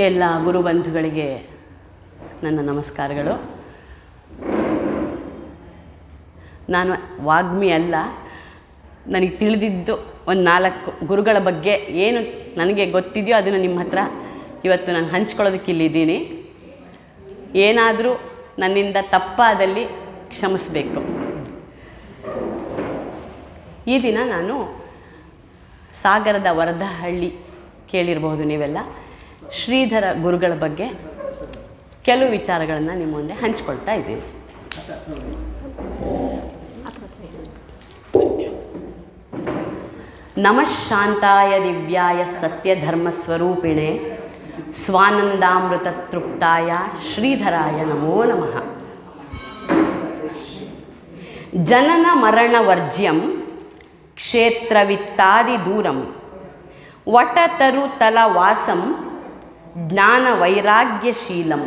ಎಲ್ಲ ಗುರುಬಂಧುಗಳಿಗೆ ನನ್ನ ನಮಸ್ಕಾರಗಳು. ನಾನು ವಾಗ್ಮಿ ಅಲ್ಲ. ನನಗೆ ತಿಳಿದಿದ್ದು ಒಂದು 4 ಗುರುಗಳ ಬಗ್ಗೆ ಏನು ನನಗೆ ಗೊತ್ತಿದೆಯೋ ಅದನ್ನು ನಿಮ್ಮ ಹತ್ರ ಇವತ್ತು ನಾನು ಹಂಚ್ಕೊಳ್ಳೋದಕ್ಕೆ ಇಲ್ಲಿದ್ದೀನಿ. ಏನಾದರೂ ನನ್ನಿಂದ ತಪ್ಪಾದಲ್ಲಿ ಕ್ಷಮಿಸಬೇಕು. ಈ ದಿನ ನಾನು ಸಾಗರದ ವರದಹಳ್ಳಿ ಕೇಳಿರಬಹುದು ನೀವೆಲ್ಲ. ಶ್ರೀಧರ ಗುರುಗಳ ಬಗ್ಗೆ ಕೆಲವು ವಿಚಾರಗಳನ್ನು ನಿಮ್ಮ ಮುಂದೆ ಹಂಚ್ಕೊಳ್ತಾ ಇದ್ದೀನಿ. ನಮಃ ಶಾಂತಾಯ ದಿವ್ಯಾಯ ಸತ್ಯಧರ್ಮಸ್ವರೂಪಿಣೆ ಸ್ವಾನಂದಾಮೃತ ತೃಪ್ತಾಯ ಶ್ರೀಧರಾಯ ನಮೋ ನಮಃ. ಜನನ ಮರಣವರ್ಜ್ಯಂ ಕ್ಷೇತ್ರವಿತ್ತಾದಿ ದೂರಂ ವಟತರು ತಲವಾಸಂ ಜ್ಞಾನವೈರಾಗ್ಯಶೀಲಂ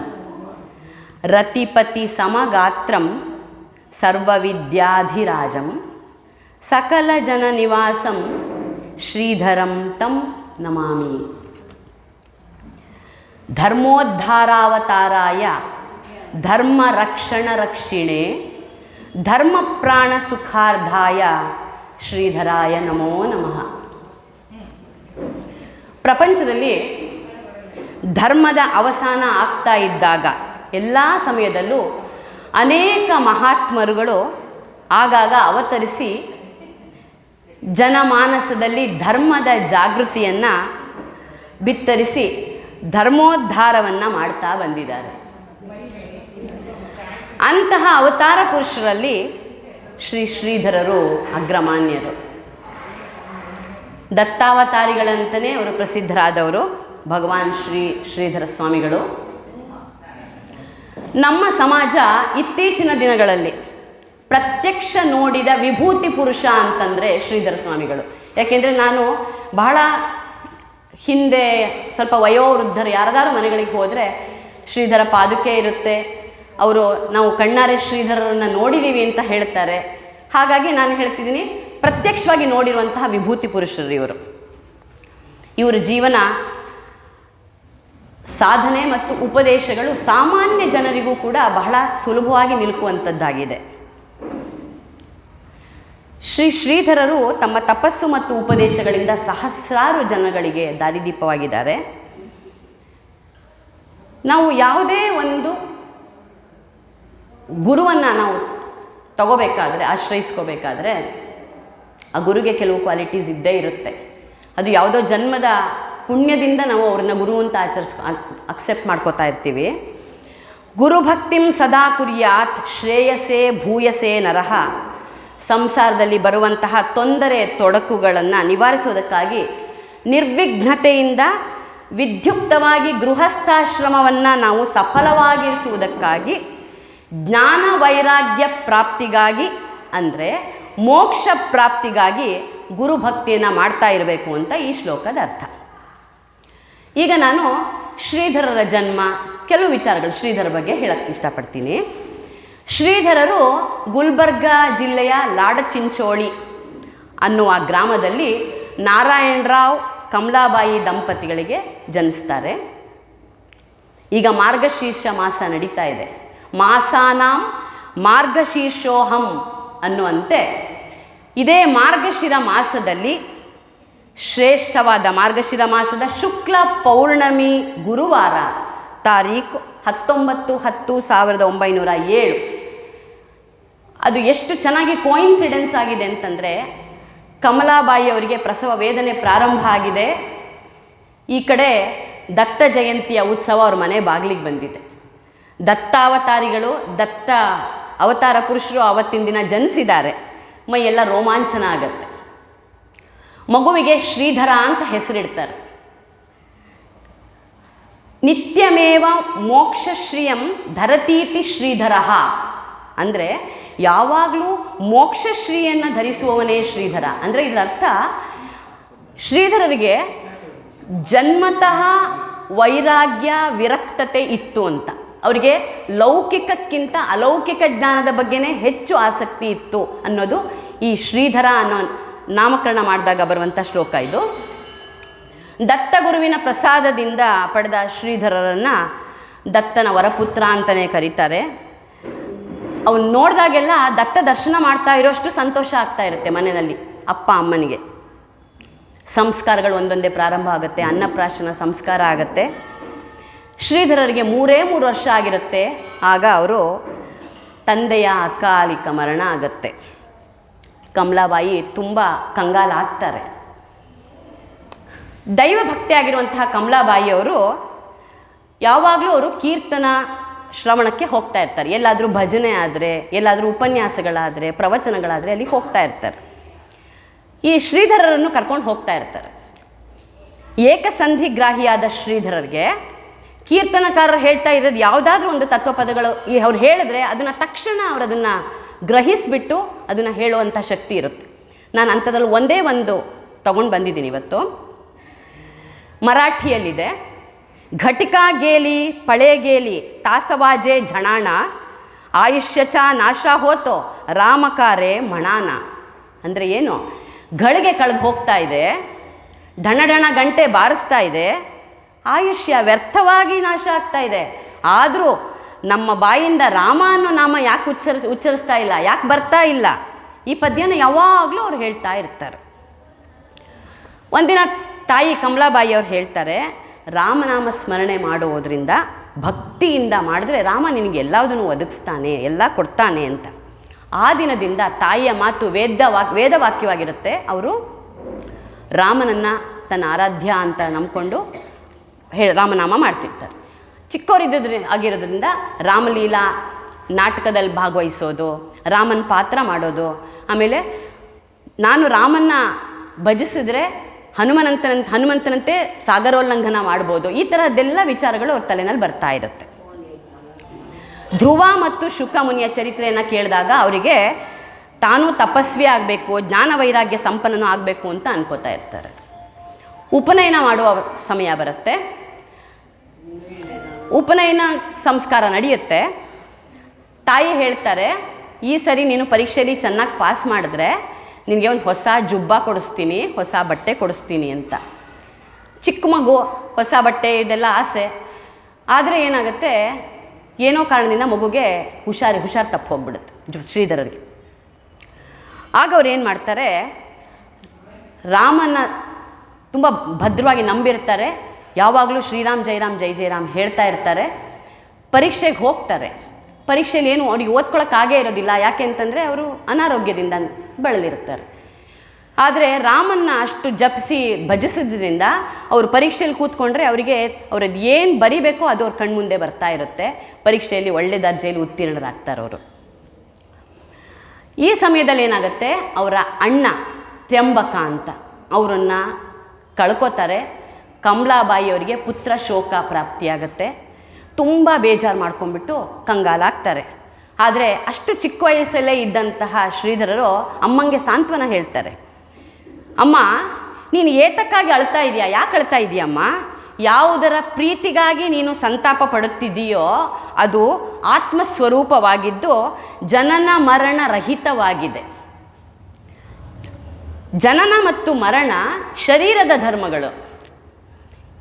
ರತಿಪತಿ ಸಮಗಾತ್ರಂ ಸರ್ವವಿದ್ಯಾಧಿರಾಜಂ ಸಕಲ ಜನ ನಿವಾಸಂ ಶ್ರೀಧರಂ ತಂ ನಮಾಮಿ. ಧರ್ಮೋದ್ಧಾರಾವತಾರಾಯ ಧರ್ಮರಕ್ಷಣರಕ್ಷಿಣೆ ಧರ್ಮಪ್ರಾಣ ಸುಖಾರ್ಧಾಯ ಶ್ರೀಧರಾಯ ನಮೋ ನಮಃ. ಪ್ರಪಂಚದಲ್ಲಿ ಧರ್ಮದ ಅವಸಾನ ಆಗ್ತಾ ಇದ್ದಾಗ ಎಲ್ಲ ಸಮಯದಲ್ಲೂ ಅನೇಕ ಮಹಾತ್ಮರುಗಳು ಆಗಾಗ ಅವತರಿಸಿ ಜನಮಾನಸದಲ್ಲಿ ಧರ್ಮದ ಜಾಗೃತಿಯನ್ನು ಬಿತ್ತರಿಸಿ ಧರ್ಮೋದ್ಧಾರವನ್ನು ಮಾಡ್ತಾ ಬಂದಿದ್ದಾರೆ. ಅಂತಹ ಅವತಾರ ಪುರುಷರಲ್ಲಿ ಶ್ರೀಧರರು ಅಗ್ರಮಾನ್ಯರು. ದತ್ತಾವತಾರಿಗಳಂತಲೇ ಅವರು ಪ್ರಸಿದ್ಧರಾದವರು ಭಗವಾನ್ ಶ್ರೀಧರ ಸ್ವಾಮಿಗಳು. ನಮ್ಮ ಸಮಾಜ ಇತ್ತೀಚಿನ ದಿನಗಳಲ್ಲಿ ಪ್ರತ್ಯಕ್ಷ ನೋಡಿದ ವಿಭೂತಿ ಪುರುಷ ಅಂತಂದರೆ ಶ್ರೀಧರ ಸ್ವಾಮಿಗಳು. ಯಾಕೆಂದರೆ ನಾನು ಬಹಳ ಹಿಂದೆ ಸ್ವಲ್ಪ ವಯೋವೃದ್ಧರು ಯಾರದಾರು ಮನೆಗಳಿಗೆ ಹೋದರೆ ಶ್ರೀಧರ ಪಾದುಕೆ ಇರುತ್ತೆ, ಅವರು ನಾವು ಕಣ್ಣಾರೆ ಶ್ರೀಧರರನ್ನು ನೋಡಿದ್ದೀವಿ ಅಂತ ಹೇಳ್ತಾರೆ. ಹಾಗಾಗಿ ನಾನು ಹೇಳ್ತಿದ್ದೀನಿ, ಪ್ರತ್ಯಕ್ಷವಾಗಿ ನೋಡಿರುವಂತಹ ವಿಭೂತಿ ಪುರುಷರು ಇವರು. ಇವರ ಜೀವನ, ಸಾಧನೆ ಮತ್ತು ಉಪದೇಶಗಳು ಸಾಮಾನ್ಯ ಜನರಿಗೂ ಕೂಡ ಬಹಳ ಸುಲಭವಾಗಿ ನಿಲುಕುವಂಥದ್ದಾಗಿದೆ. ಶ್ರೀಧರರು ತಮ್ಮ ತಪಸ್ಸು ಮತ್ತು ಉಪದೇಶಗಳಿಂದ ಸಹಸ್ರಾರು ಜನಗಳಿಗೆ ದಾರಿದೀಪವಾಗಿದ್ದಾರೆ. ನಾವು ಯಾವುದೇ ಒಂದು ಗುರುವನ್ನು ನಾವು ತಗೋಬೇಕಾದ್ರೆ, ಆಶ್ರಯಿಸ್ಕೋಬೇಕಾದ್ರೆ ಆ ಗುರುಗೆ ಕೆಲವು ಕ್ವಾಲಿಟೀಸ್ ಇದ್ದೇ ಇರುತ್ತೆ. ಅದು ಯಾವುದೋ ಜನ್ಮದ ಪುಣ್ಯದಿಂದ ನಾವು ಅವ್ರನ್ನ ಗುರು ಅಂತ ಅಕ್ಸೆಪ್ಟ್ ಮಾಡ್ಕೋತಾ ಇರ್ತೀವಿ. ಗುರುಭಕ್ತಿಂ ಸದಾ ಕುರ್ಯಾತ್ ಶ್ರೇಯಸೇ ಭೂಯಸೇ ನರಹ. ಸಂಸಾರದಲ್ಲಿ ಬರುವಂತಹ ತೊಂದರೆ ತೊಡಕುಗಳನ್ನು ನಿವಾರಿಸುವುದಕ್ಕಾಗಿ ನಿರ್ವಿಘ್ನತೆಯಿಂದ ವಿದ್ಯುಕ್ತವಾಗಿ ಗೃಹಸ್ಥಾಶ್ರಮವನ್ನು ನಾವು ಸಫಲವಾಗಿರಿಸುವುದಕ್ಕಾಗಿ ಜ್ಞಾನ ವೈರಾಗ್ಯ ಪ್ರಾಪ್ತಿಗಾಗಿ, ಅಂದರೆ ಮೋಕ್ಷ ಪ್ರಾಪ್ತಿಗಾಗಿ ಗುರುಭಕ್ತಿಯನ್ನು ಮಾಡ್ತಾ ಇರಬೇಕು ಅಂತ ಈ ಶ್ಲೋಕದ ಅರ್ಥ. ಈಗ ನಾನು ಶ್ರೀಧರರ ಜನ್ಮ, ಕೆಲವು ವಿಚಾರಗಳು ಶ್ರೀಧರ ಬಗ್ಗೆ ಹೇಳಕ್ಕೆ ಇಷ್ಟಪಡ್ತೀನಿ. ಶ್ರೀಧರರು ಗುಲ್ಬರ್ಗಾ ಜಿಲ್ಲೆಯ ಲಾಡಚಿಂಚೋಳಿ ಅನ್ನುವ ಗ್ರಾಮದಲ್ಲಿ ನಾರಾಯಣರಾವ್ ಕಮಲಾಬಾಯಿ ದಂಪತಿಗಳಿಗೆ ಜನಿಸ್ತಾರೆ. ಈಗ ಮಾರ್ಗಶೀರ್ಷ ಮಾಸ ನಡೀತಾ ಇದೆ. ಮಾಸಾನಾಂ ಮಾರ್ಗಶೀರ್ಷೋಹಂ ಅನ್ನುವಂತೆ ಇದೇ ಮಾರ್ಗಶಿರ ಮಾಸದಲ್ಲಿ, ಶ್ರೇಷ್ಠವಾದ ಮಾರ್ಗಶಿರ ಮಾಸದ ಶುಕ್ಲ ಪೌರ್ಣಮಿ ಗುರುವಾರ ತಾರೀಖು 19/10/1907. ಅದು ಎಷ್ಟು ಚೆನ್ನಾಗಿ ಕೋಇನ್ಸಿಡೆನ್ಸ್ ಆಗಿದೆ ಅಂತಂದರೆ, ಕಮಲಾಬಾಯಿ ಅವರಿಗೆ ಪ್ರಸವ ವೇದನೆ ಪ್ರಾರಂಭ ಆಗಿದೆ. ಈ ಕಡೆ ದತ್ತ ಜಯಂತಿಯ ಉತ್ಸವ ಅವ್ರ ಮನೆ ಬಾಗಿಲಿಗೆ ಬಂದಿದೆ. ದತ್ತಾವತಾರಿಗಳು, ದತ್ತ ಅವತಾರ ಪುರುಷರು ಆವತ್ತಿನ ದಿನ ಜನಿಸಿದ್ದಾರೆ. ಮೈಯೆಲ್ಲ ರೋಮಾಂಚನ ಆಗತ್ತೆ. ಮಗುವಿಗೆ ಶ್ರೀಧರ ಅಂತ ಹೆಸರಿಡ್ತಾರೆ. ನಿತ್ಯಮೇವ ಮೋಕ್ಷಶ್ರಿಯಂ ಧರತೀತಿ ಶ್ರೀಧರ. ಅಂದರೆ ಯಾವಾಗಲೂ ಮೋಕ್ಷಶ್ರೀಯನ್ನು ಧರಿಸುವವನೇ ಶ್ರೀಧರ. ಅಂದರೆ ಇದರ ಅರ್ಥ, ಶ್ರೀಧರರಿಗೆ ಜನ್ಮತಃ ವೈರಾಗ್ಯ ವಿರಕ್ತತೆ ಇತ್ತು ಅಂತ. ಅವರಿಗೆ ಲೌಕಿಕಕ್ಕಿಂತ ಅಲೌಕಿಕ ಜ್ಞಾನದ ಬಗ್ಗೆನೇ ಹೆಚ್ಚು ಆಸಕ್ತಿ ಇತ್ತು ಅನ್ನೋದು ಈ ಶ್ರೀಧರ ಅನ್ನೋ ನಾಮಕರಣ ಮಾಡಿದಾಗ ಬರುವಂಥ ಶ್ಲೋಕ ಇದು. ದತ್ತಗುರುವಿನ ಪ್ರಸಾದದಿಂದ ಪಡೆದ ಶ್ರೀಧರರನ್ನು ದತ್ತನ ವರಪುತ್ರ ಅಂತಲೇ ಕರೀತಾರೆ. ಅವನು ನೋಡಿದಾಗೆಲ್ಲ ದತ್ತ ದರ್ಶನ ಮಾಡ್ತಾ ಇರೋಷ್ಟು ಸಂತೋಷ ಆಗ್ತಾ ಇರುತ್ತೆ ಮನೆಯಲ್ಲಿ ಅಪ್ಪ ಅಮ್ಮನಿಗೆ. ಸಂಸ್ಕಾರಗಳು ಒಂದೊಂದೇ ಪ್ರಾರಂಭ ಆಗುತ್ತೆ. ಅನ್ನಪ್ರಾಶನ ಸಂಸ್ಕಾರ ಆಗುತ್ತೆ. ಶ್ರೀಧರರಿಗೆ 3 ವರ್ಷ ಆಗಿರುತ್ತೆ. ಆಗ ಅವರು ತಂದೆಯ ಅಕಾಲಿಕ ಮರಣ ಆಗುತ್ತೆ. ಕಮಲಾಬಾಯಿ ತುಂಬ ಕಂಗಾಲಾಗ್ತಾರೆ. ದೈವಭಕ್ತಿ ಆಗಿರುವಂತಹ ಕಮಲಾಬಾಯಿಯವರು ಯಾವಾಗಲೂ ಅವರು ಕೀರ್ತನ ಶ್ರವಣಕ್ಕೆ ಹೋಗ್ತಾ ಇರ್ತಾರೆ. ಎಲ್ಲಾದರೂ ಭಜನೆ ಆದರೆ, ಎಲ್ಲಾದರೂ ಉಪನ್ಯಾಸಗಳಾದರೆ, ಪ್ರವಚನಗಳಾದರೆ ಅಲ್ಲಿ ಹೋಗ್ತಾ ಇರ್ತಾರೆ. ಈ ಶ್ರೀಧರರನ್ನು ಕರ್ಕೊಂಡು ಹೋಗ್ತಾ ಇರ್ತಾರೆ. ಏಕಸಂಧಿಗ್ರಾಹಿಯಾದ ಶ್ರೀಧರರಿಗೆ ಕೀರ್ತನಕಾರರು ಹೇಳ್ತಾ ಇರೋದು ಯಾವುದಾದ್ರೂ ಒಂದು ತತ್ವಪದಗಳು ಅವ್ರು ಹೇಳಿದ್ರೆ ಅದನ್ನು ತಕ್ಷಣ ಅವರು ಅದನ್ನು ಗ್ರಹಿಸಿಬಿಟ್ಟು ಅದನ್ನು ಹೇಳುವಂಥ ಶಕ್ತಿ ಇರುತ್ತೆ. ನಾನು ಅಂಥದ್ರಲ್ಲಿ ಒಂದೇ ಒಂದು ತಗೊಂಡು ಬಂದಿದ್ದೀನಿ ಇವತ್ತು. ಮರಾಠಿಯಲ್ಲಿದೆ. ಘಟಿಕಾ ಗೇಲಿ ಪಳೆ ಗೇಲಿ ತಾಸವಾಜೆ ಝಣಾಣ ಆಯುಷ್ಯಚ ನಾಶ ಹೋತೋ ರಾಮಕಾರೆ ಮಣಾನ. ಅಂದರೆ ಏನು? ಗಳಿಗೆ ಕಳೆದು ಹೋಗ್ತಾ ಇದೆ, ಢಣಢಣ ಗಂಟೆ ಬಾರಿಸ್ತಾ ಇದೆ, ಆಯುಷ್ಯ ವ್ಯರ್ಥವಾಗಿ ನಾಶ ಆಗ್ತಾ ಇದೆ. ಆದರೂ ನಮ್ಮ ಬಾಯಿಂದ ರಾಮ ಅನ್ನೋ ನಾಮ ಯಾಕೆ ಉಚ್ಚರಿಸ್ತಾ ಇಲ್ಲ, ಯಾಕೆ ಬರ್ತಾ ಇಲ್ಲ? ಈ ಪದ್ಯನ ಯಾವಾಗಲೂ ಅವ್ರು ಹೇಳ್ತಾ ಇರ್ತಾರೆ. ಒಂದಿನ ತಾಯಿ ಕಮಲಾಬಾಯಿ ಅವ್ರು ಹೇಳ್ತಾರೆ, ರಾಮನಾಮ ಸ್ಮರಣೆ ಮಾಡುವುದರಿಂದ ಭಕ್ತಿಯಿಂದ ಮಾಡಿದ್ರೆ ರಾಮ ನಿನಗೆ ಎಲ್ಲದನ್ನು ಒದಗಿಸ್ತಾನೆ, ಎಲ್ಲ ಕೊಡ್ತಾನೆ ಅಂತ. ಆ ದಿನದಿಂದ ತಾಯಿಯ ಮಾತು ವೇದವಾಕ್ಯವಾಗಿರುತ್ತೆ. ಅವರು ರಾಮನನ್ನು ತನ್ನ ಆರಾಧ್ಯ ಅಂತ ನಂಬಿಕೊಂಡು ರಾಮನಾಮ ಮಾಡ್ತಿರ್ತಾರೆ. ಆಗಿರೋದ್ರಿಂದ ರಾಮಲೀಲಾ ನಾಟಕದಲ್ಲಿ ಭಾಗವಹಿಸೋದು, ರಾಮನ ಪಾತ್ರ ಮಾಡೋದು, ಆಮೇಲೆ ನಾನು ರಾಮನ್ನ ಭಜಿಸಿದ್ರೆ ಹನುಮಂತನಂತೆ ಸಾಗರೋಲ್ಲಂಘನ ಮಾಡ್ಬೋದು, ಈ ಥರದ್ದೆಲ್ಲ ವಿಚಾರಗಳು ಅವ್ರ ತಲೆನಲ್ಲಿ ಬರ್ತಾ ಇರುತ್ತೆ. ಧ್ರುವ ಮತ್ತು ಶುಕ ಮುನಿಯ ಚರಿತ್ರೆಯನ್ನು ಕೇಳಿದಾಗ ಅವರಿಗೆ ತಾನೂ ತಪಸ್ವಿ ಆಗಬೇಕು, ಜ್ಞಾನ ವೈರಾಗ್ಯ ಸಂಪನ್ನನೂ ಆಗಬೇಕು ಅಂತ ಅನ್ಕೋತಾ ಇರ್ತಾರೆ. ಉಪನಯನ ಮಾಡುವ ಸಮಯ ಬರುತ್ತೆ. ಉಪನಯನ ಸಂಸ್ಕಾರ ನಡೆಯುತ್ತೆ. ತಾಯಿ ಹೇಳ್ತಾರೆ, ಈ ಸರಿ ನೀನು ಪರೀಕ್ಷೆಯಲ್ಲಿ ಚೆನ್ನಾಗಿ ಪಾಸ್ ಮಾಡಿದ್ರೆ ನಿನಗೆ ಒಂದು ಹೊಸ ಜುಬ್ಬ ಕೊಡಿಸ್ತೀನಿ, ಹೊಸ ಬಟ್ಟೆ ಕೊಡಿಸ್ತೀನಿ ಅಂತ. ಚಿಕ್ಕ ಮಗು, ಹೊಸ ಬಟ್ಟೆ ಇದೆಲ್ಲ ಆಸೆ. ಆದರೆ ಏನಾಗುತ್ತೆ, ಏನೋ ಕಾರಣದಿಂದ ಮಗುಗೆ ಹುಷಾರು ತಪ್ಪು ಹೋಗ್ಬಿಡುತ್ತೆ ಶ್ರೀಧರರಿಗೆ. ಆಗ ಅವ್ರು ಏನು ಮಾಡ್ತಾರೆ, ರಾಮನ ತುಂಬ ಭದ್ರವಾಗಿ ನಂಬಿರ್ತಾರೆ. ಯಾವಾಗಲೂ ಶ್ರೀರಾಮ್ ಜೈರಾಮ್ ಜೈ ಜೈರಾಮ್ ಹೇಳ್ತಾ ಇರ್ತಾರೆ. ಪರೀಕ್ಷೆಗೆ ಹೋಗ್ತಾರೆ. ಪರೀಕ್ಷೆಯಲ್ಲಿ ಏನು ಅವ್ರಿಗೆ ಓದ್ಕೊಳ್ಳೋಕ್ಕಾಗೇ ಇರೋದಿಲ್ಲ. ಯಾಕೆ ಅಂತಂದರೆ ಅವರು ಅನಾರೋಗ್ಯದಿಂದ ಬಳಲಿರ್ತಾರೆ. ಆದರೆ ರಾಮನ್ನ ಅಷ್ಟು ಜಪಿಸಿ ಭಜಿಸಿದ್ರಿಂದ ಅವರು ಪರೀಕ್ಷೆಯಲ್ಲಿ ಕೂತ್ಕೊಂಡ್ರೆ ಅವರಿಗೆ ಅವ್ರದ್ದು ಏನು ಬರಿಬೇಕೋ ಅದು ಅವ್ರ ಕಣ್ಮುಂದೆ ಬರ್ತಾ ಇರುತ್ತೆ. ಪರೀಕ್ಷೆಯಲ್ಲಿ ಒಳ್ಳೆ ದರ್ಜೆಯಲ್ಲಿ ಉತ್ತೀರ್ಣರಾಗ್ತಾರೆ ಅವರು. ಈ ಸಮಯದಲ್ಲಿ ಏನಾಗುತ್ತೆ, ಅವರ ಅಣ್ಣ ತ್ರ್ಯಂಬಕ ಅಂತ ಅವರನ್ನು ಕಳ್ಕೊತಾರೆ. ಕಮಲಾಬಾಯಿಯವರಿಗೆ ಪುತ್ರ ಶೋಕ ಪ್ರಾಪ್ತಿಯಾಗತ್ತೆ. ತುಂಬ ಬೇಜಾರು ಮಾಡ್ಕೊಂಡ್ಬಿಟ್ಟು ಕಂಗಾಲಾಗ್ತಾರೆ. ಆದರೆ ಅಷ್ಟು ಚಿಕ್ಕ ವಯಸ್ಸಲ್ಲೇ ಇದ್ದಂತಹ ಶ್ರೀಧರರು ಅಮ್ಮಂಗೆ ಸಾಂತ್ವನ ಹೇಳ್ತಾರೆ. ಅಮ್ಮ, ನೀನು ಏತಕ್ಕಾಗಿ ಅಳ್ತಾ ಇದೆಯಾ? ಯಾಕೆ ಅಳ್ತಾ ಇದೆಯಮ್ಮ? ಯಾವುದರ ಪ್ರೀತಿಗಾಗಿ ನೀನು ಸಂತಾಪ ಪಡುತ್ತಿದೆಯೋ ಅದು ಆತ್ಮಸ್ವರೂಪವಾಗಿದ್ದು ಜನನ ಮರಣ ರಹಿತವಾಗಿದೆ. ಜನನ ಮತ್ತು ಮರಣ ಶರೀರದ ಧರ್ಮಗಳು.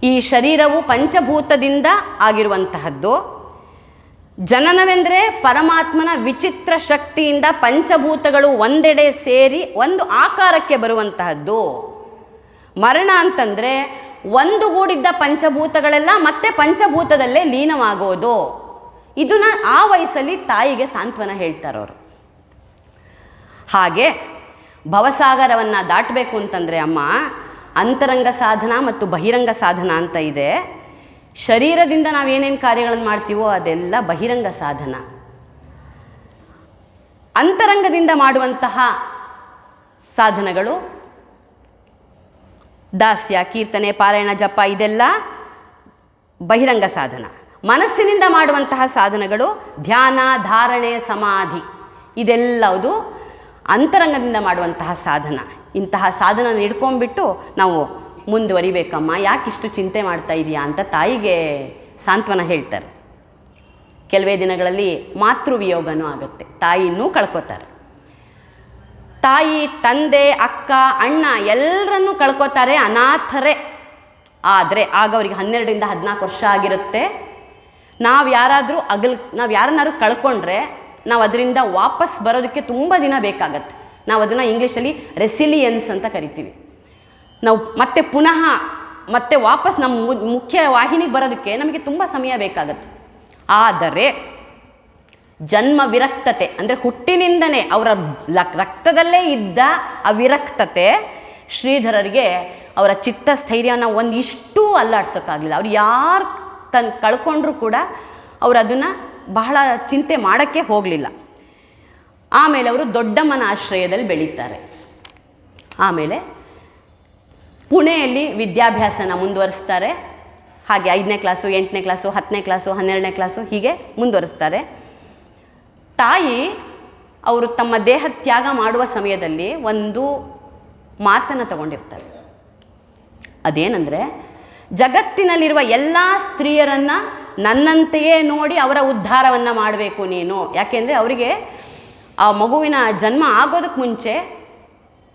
ಈ ಶರೀರವು ಪಂಚಭೂತದಿಂದ ಆಗಿರುವಂತಹದ್ದು. ಜನನವೆಂದರೆ ಪರಮಾತ್ಮನ ವಿಚಿತ್ರ ಶಕ್ತಿಯಿಂದ ಪಂಚಭೂತಗಳು ಒಂದೆಡೆ ಸೇರಿ ಒಂದು ಆಕಾರಕ್ಕೆ ಬರುವಂತಹದ್ದು. ಮರಣ ಅಂತಂದರೆ ಒಂದುಗೂಡಿದ್ದ ಪಂಚಭೂತಗಳೆಲ್ಲ ಮತ್ತೆ ಪಂಚಭೂತದಲ್ಲೇ ಲೀನವಾಗೋದು. ಇದನ್ನು ಆ ವಯಸ್ಸಲ್ಲಿ ತಾಯಿಗೆ ಸಾಂತ್ವನ ಹೇಳ್ತಾರವರು. ಹಾಗೆ ಭವಸಾಗರವನ್ನು ದಾಟಬೇಕು ಅಂತಂದರೆ ಅಮ್ಮ, ಅಂತರಂಗ ಸಾಧನ ಮತ್ತು ಬಹಿರಂಗ ಸಾಧನ ಅಂತ ಇದೆ. ಶರೀರದಿಂದ ನಾವೇನೇನು ಕಾರ್ಯಗಳನ್ನು ಮಾಡ್ತೀವೋ ಅದೆಲ್ಲ ಬಹಿರಂಗ ಸಾಧನ. ಅಂತರಂಗದಿಂದ ಮಾಡುವಂತಹ ಸಾಧನಗಳು ದಾಸ್ಯ, ಕೀರ್ತನೆ, ಪಾರಾಯಣ, ಜಪ ಇದೆಲ್ಲ ಬಹಿರಂಗ ಸಾಧನ. ಮನಸ್ಸಿನಿಂದ ಮಾಡುವಂತಹ ಸಾಧನಗಳು ಧ್ಯಾನ, ಧಾರಣೆ, ಸಮಾಧಿ ಇದೆಲ್ಲವುದು ಅಂತರಂಗದಿಂದ ಮಾಡುವಂತಹ ಸಾಧನ. ಇಂತಹ ಸಾಧನ ಹಿಡ್ಕೊಂಡ್ಬಿಟ್ಟು ನಾವು ಮುಂದುವರಿಬೇಕಮ್ಮ, ಯಾಕಿಷ್ಟು ಚಿಂತೆ ಮಾಡ್ತಾ ಇದೆಯಾ ಅಂತ ತಾಯಿಗೆ ಸಾಂತ್ವನ ಹೇಳ್ತಾರೆ. ಕೆಲವೇ ದಿನಗಳಲ್ಲಿ ಮಾತೃವಿಯೋಗನೂ ಆಗುತ್ತೆ. ತಾಯಿನೂ ಕಳ್ಕೊತಾರೆ. ತಾಯಿ, ತಂದೆ, ಅಕ್ಕ, ಅಣ್ಣ ಎಲ್ಲರನ್ನೂ ಕಳ್ಕೊತಾರೆ. ಅನಾಥರೇ ಆದರೆ ಆಗ ಅವರಿಗೆ 12ರಿಂದ 14 ವರ್ಷ ಆಗಿರುತ್ತೆ. ನಾವು ಯಾರನ್ನಾದ್ರೂ ಕಳ್ಕೊಂಡ್ರೆ ನಾವು ಅದರಿಂದ ವಾಪಸ್ ಬರೋದಕ್ಕೆ ತುಂಬ ದಿನ ಬೇಕಾಗತ್ತೆ. ನಾವು ಅದನ್ನು ಇಂಗ್ಲೀಷಲ್ಲಿ ರೆಸಿಲಿಯನ್ಸ್ ಅಂತ ಕರಿತೀವಿ. ನಾವು ಮತ್ತೆ ವಾಪಸ್ ನಮ್ಮ ಮುಖ್ಯ ವಾಹಿನಿಗೆ ಬರೋದಕ್ಕೆ ನಮಗೆ ತುಂಬ ಸಮಯ ಬೇಕಾಗತ್ತೆ. ಆದರೆ ಜನ್ಮ ವಿರಕ್ತತೆ ಅಂದರೆ ಹುಟ್ಟಿನಿಂದನೇ ಅವರ ರಕ್ತದಲ್ಲೇ ಇದ್ದ ಅವಿರಕ್ತತೆ ಶ್ರೀಧರರಿಗೆ ಅವರ ಚಿತ್ತಸ್ಥೈರ್ಯನ ಒಂದಿಷ್ಟು ಅಲ್ಲಾಡ್ಸೋಕ್ಕಾಗಲಿಲ್ಲ. ಅವ್ರು ಯಾರು ಕಳ್ಕೊಂಡ್ರೂ ಕೂಡ ಅವರು ಅದನ್ನು ಬಹಳ ಚಿಂತೆ ಮಾಡೋಕ್ಕೆ ಹೋಗಲಿಲ್ಲ. ಆಮೇಲೆ ಅವರು ದೊಡ್ಡಮ್ಮನ ಆಶ್ರಯದಲ್ಲಿ ಬೆಳೀತಾರೆ. ಆಮೇಲೆ ಪುಣೆಯಲ್ಲಿ ವಿದ್ಯಾಭ್ಯಾಸನ ಮುಂದುವರಿಸ್ತಾರೆ. ಹಾಗೆ 5ನೇ ಕ್ಲಾಸು, 8ನೇ ಕ್ಲಾಸು, 10ನೇ ಕ್ಲಾಸು, 12ನೇ ಕ್ಲಾಸು ಹೀಗೆ ಮುಂದುವರಿಸ್ತಾರೆ. ತಾಯಿ ಅವರು ತಮ್ಮ ದೇಹ ತ್ಯಾಗ ಮಾಡುವ ಸಮಯದಲ್ಲಿ ಒಂದು ಮಾತನ್ನು ತಗೊಂಡಿರ್ತಾರೆ. ಅದೇನೆಂದರೆ, ಜಗತ್ತಿನಲ್ಲಿರುವ ಎಲ್ಲ ಸ್ತ್ರೀಯರನ್ನು ನನ್ನಂತೆಯೇ ನೋಡಿ ಅವರ ಉದ್ಧಾರವನ್ನು ಮಾಡಬೇಕು ನೀನು. ಯಾಕೆಂದರೆ ಅವರಿಗೆ ಆ ಮಗುವಿನ ಜನ್ಮ ಆಗೋದಕ್ಕೆ ಮುಂಚೆ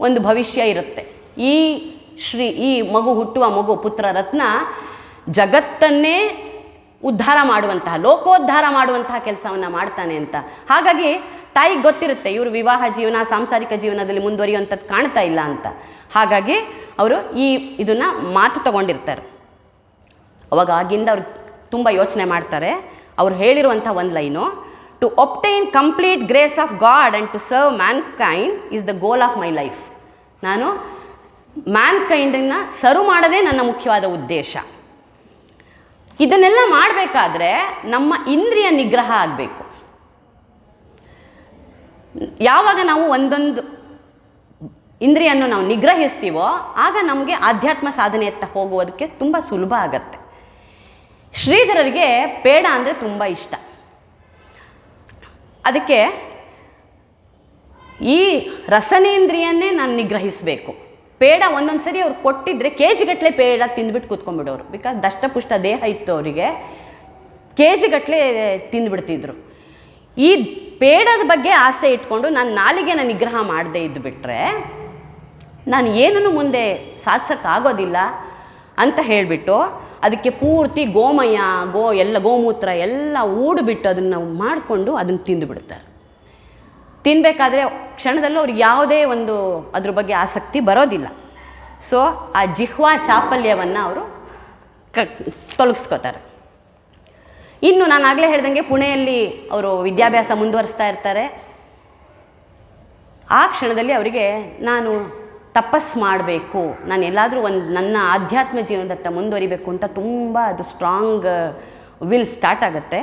ಒಂದು ಭವಿಷ್ಯ ಇರುತ್ತೆ. ಈ ಹುಟ್ಟುವ ಮಗು ಪುತ್ರ ರತ್ನ ಜಗತ್ತನ್ನೇ ಉದ್ಧಾರ ಮಾಡುವಂತಹ, ಲೋಕೋದ್ಧಾರ ಮಾಡುವಂತಹ ಕೆಲಸವನ್ನು ಮಾಡ್ತಾನೆ ಅಂತ. ಹಾಗಾಗಿ ತಾಯಿಗೆ ಗೊತ್ತಿರುತ್ತೆ ಇವರು ವಿವಾಹ ಜೀವನ, ಸಾಂಸಾರಿಕ ಜೀವನದಲ್ಲಿ ಮುಂದುವರಿಯುವಂಥದ್ದು ಕಾಣ್ತಾ ಇಲ್ಲ ಅಂತ. ಹಾಗಾಗಿ ಅವರು ಇದನ್ನು ಮಾತು ತಗೊಂಡಿರ್ತಾರೆ. ಆಗಿಂದ ಅವ್ರು ತುಂಬ ಯೋಚನೆ ಮಾಡ್ತಾರೆ. ಅವ್ರು ಹೇಳಿರುವಂಥ ಒಂದು line, to obtain complete grace of God and to serve mankind is the goal of my life. ನಾನು ಮ್ಯಾನ್ಕೈಂಡನ್ನು ಸರ್ವ್ ಮಾಡೋದೇ ನನ್ನ ಮುಖ್ಯವಾದ ಉದ್ದೇಶ. ಇದನ್ನೆಲ್ಲ ಮಾಡಬೇಕಾದ್ರೆ ನಮ್ಮ ಇಂದ್ರಿಯ ನಿಗ್ರಹ ಆಗಬೇಕು. ಯಾವಾಗ ನಾವು ಒಂದೊಂದು ಇಂದ್ರಿಯನ್ನು ನಾವು ನಿಗ್ರಹಿಸ್ತೀವೋ ಆಗ ನಮಗೆ ಆಧ್ಯಾತ್ಮ ಸಾಧನೆಯತ್ತ ಹೋಗುವುದಕ್ಕೆ ತುಂಬ ಸುಲಭ ಆಗತ್ತೆ. ಶ್ರೀಧರರಿಗೆ ಪೇಡ ಅಂದರೆ ತುಂಬ ಇಷ್ಟ. ಅದಕ್ಕೆ ಈ ರಸನೇಂದ್ರಿಯನ್ನೇ ನಾನು ನಿಗ್ರಹಿಸಬೇಕು. ಪೇಡ ಒಂದೊಂದು ಸರಿ ಅವ್ರು ಕೊಟ್ಟಿದ್ದರೆ ಕೆಜಿಗಟ್ಟಲೆ ಪೇಡ ತಿಂದುಬಿಟ್ಟು ಕೂತ್ಕೊಂಡ್ಬಿಡೋರು. ಬಿಕಾಸ್ ದಷ್ಟಪುಷ್ಟ ದೇಹ ಇತ್ತು ಅವರಿಗೆ, ಕೆಜಿಗಟ್ಟಲೆ ತಿಂದುಬಿಡ್ತಿದ್ರು. ಈ ಪೇಡದ ಬಗ್ಗೆ ಆಸೆ ಇಟ್ಕೊಂಡು ನಾನು ನಾಲಿಗೆನ ನಿಗ್ರಹ ಮಾಡದೇ ಇದ್ದು ಬಿಟ್ಟರೆ ನಾನು ಏನನ್ನು ಮುಂದೆ ಸಾಧಿಸೋಕ್ಕಾಗೋದಿಲ್ಲ ಅಂತ ಹೇಳಿಬಿಟ್ಟು ಅದಕ್ಕೆ ಪೂರ್ತಿ ಗೋಮಯ ಗೋಮೂತ್ರ ಎಲ್ಲ ಊಡಿಬಿಟ್ಟು ಅದನ್ನು ಮಾಡಿಕೊಂಡು ಅದನ್ನು ತಿಂದುಬಿಡ್ತಾರೆ. ತಿನ್ನಬೇಕಾದ್ರೆ ಕ್ಷಣದಲ್ಲೂ ಅವ್ರಿಗೆ ಯಾವುದೇ ಒಂದು ಅದ್ರ ಬಗ್ಗೆ ಆಸಕ್ತಿ ಬರೋದಿಲ್ಲ. ಸೊ ಆ ಜಿಹ್ವಾ ಚಾಪಲ್ಯವನ್ನು ಅವರು ತೊಲಗಿಸ್ಕೋತಾರೆ. ಇನ್ನು ನಾನು ಆಗಲೇ ಹೇಳ್ದಂಗೆ ಪುಣೆಯಲ್ಲಿ ಅವರು ವಿದ್ಯಾಭ್ಯಾಸ ಮುಂದುವರಿಸ್ತಾ ಇರ್ತಾರೆ. ಆ ಕ್ಷಣದಲ್ಲಿ ಅವರಿಗೆ ನಾನು ತಪಸ್ಸು ಮಾಡಬೇಕು, ನಾನು ಎಲ್ಲಾದರೂ ನನ್ನ ಆಧ್ಯಾತ್ಮ ಜೀವನದತ್ತ ಮುಂದುವರಿಬೇಕು ಅಂತ ತುಂಬ ಅದು ಸ್ಟ್ರಾಂಗ್ ವಿಲ್ ಸ್ಟಾರ್ಟ್ ಆಗುತ್ತೆ.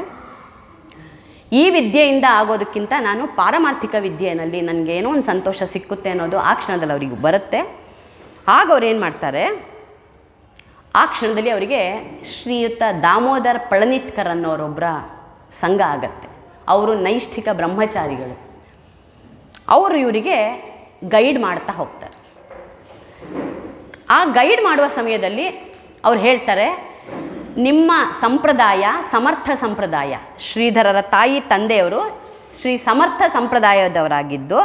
ಈ ವಿದ್ಯೆಯಿಂದ ಆಗೋದಕ್ಕಿಂತ ನಾನು ಪಾರಮಾರ್ಥಿಕ ವಿದ್ಯೆಯಲ್ಲಿ ನನಗೇನೋ ಒಂದು ಸಂತೋಷ ಸಿಕ್ಕುತ್ತೆ ಅನ್ನೋದು ಆ ಕ್ಷಣದಲ್ಲಿ ಅವರಿಗೆ ಬರುತ್ತೆ. ಆಗ ಅವ್ರು ಏನು ಮಾಡ್ತಾರೆ, ಆ ಕ್ಷಣದಲ್ಲಿ ಅವರಿಗೆ ಶ್ರೀಯುತ ದಾಮೋದರ್ ಪಳನಿಟ್ಕರ್ ಅನ್ನೋರೊಬ್ಬರ ಸಂಘ ಆಗತ್ತೆ. ಅವರು ನೈಷ್ಠಿಕ ಬ್ರಹ್ಮಚಾರಿಗಳು. ಅವರು ಇವರಿಗೆ ಗೈಡ್ ಮಾಡ್ತಾ ಹೋಗ್ತಾರೆ. ಆ ಗೈಡ್ ಮಾಡುವ ಸಮಯದಲ್ಲಿ ಅವ್ರು ಹೇಳ್ತಾರೆ, ನಿಮ್ಮ ಸಂಪ್ರದಾಯ ಸಮರ್ಥ ಸಂಪ್ರದಾಯ. ಶ್ರೀಧರರ ತಾಯಿ ತಂದೆಯವರು ಶ್ರೀ ಸಮರ್ಥ ಸಂಪ್ರದಾಯದವರಾಗಿದ್ದು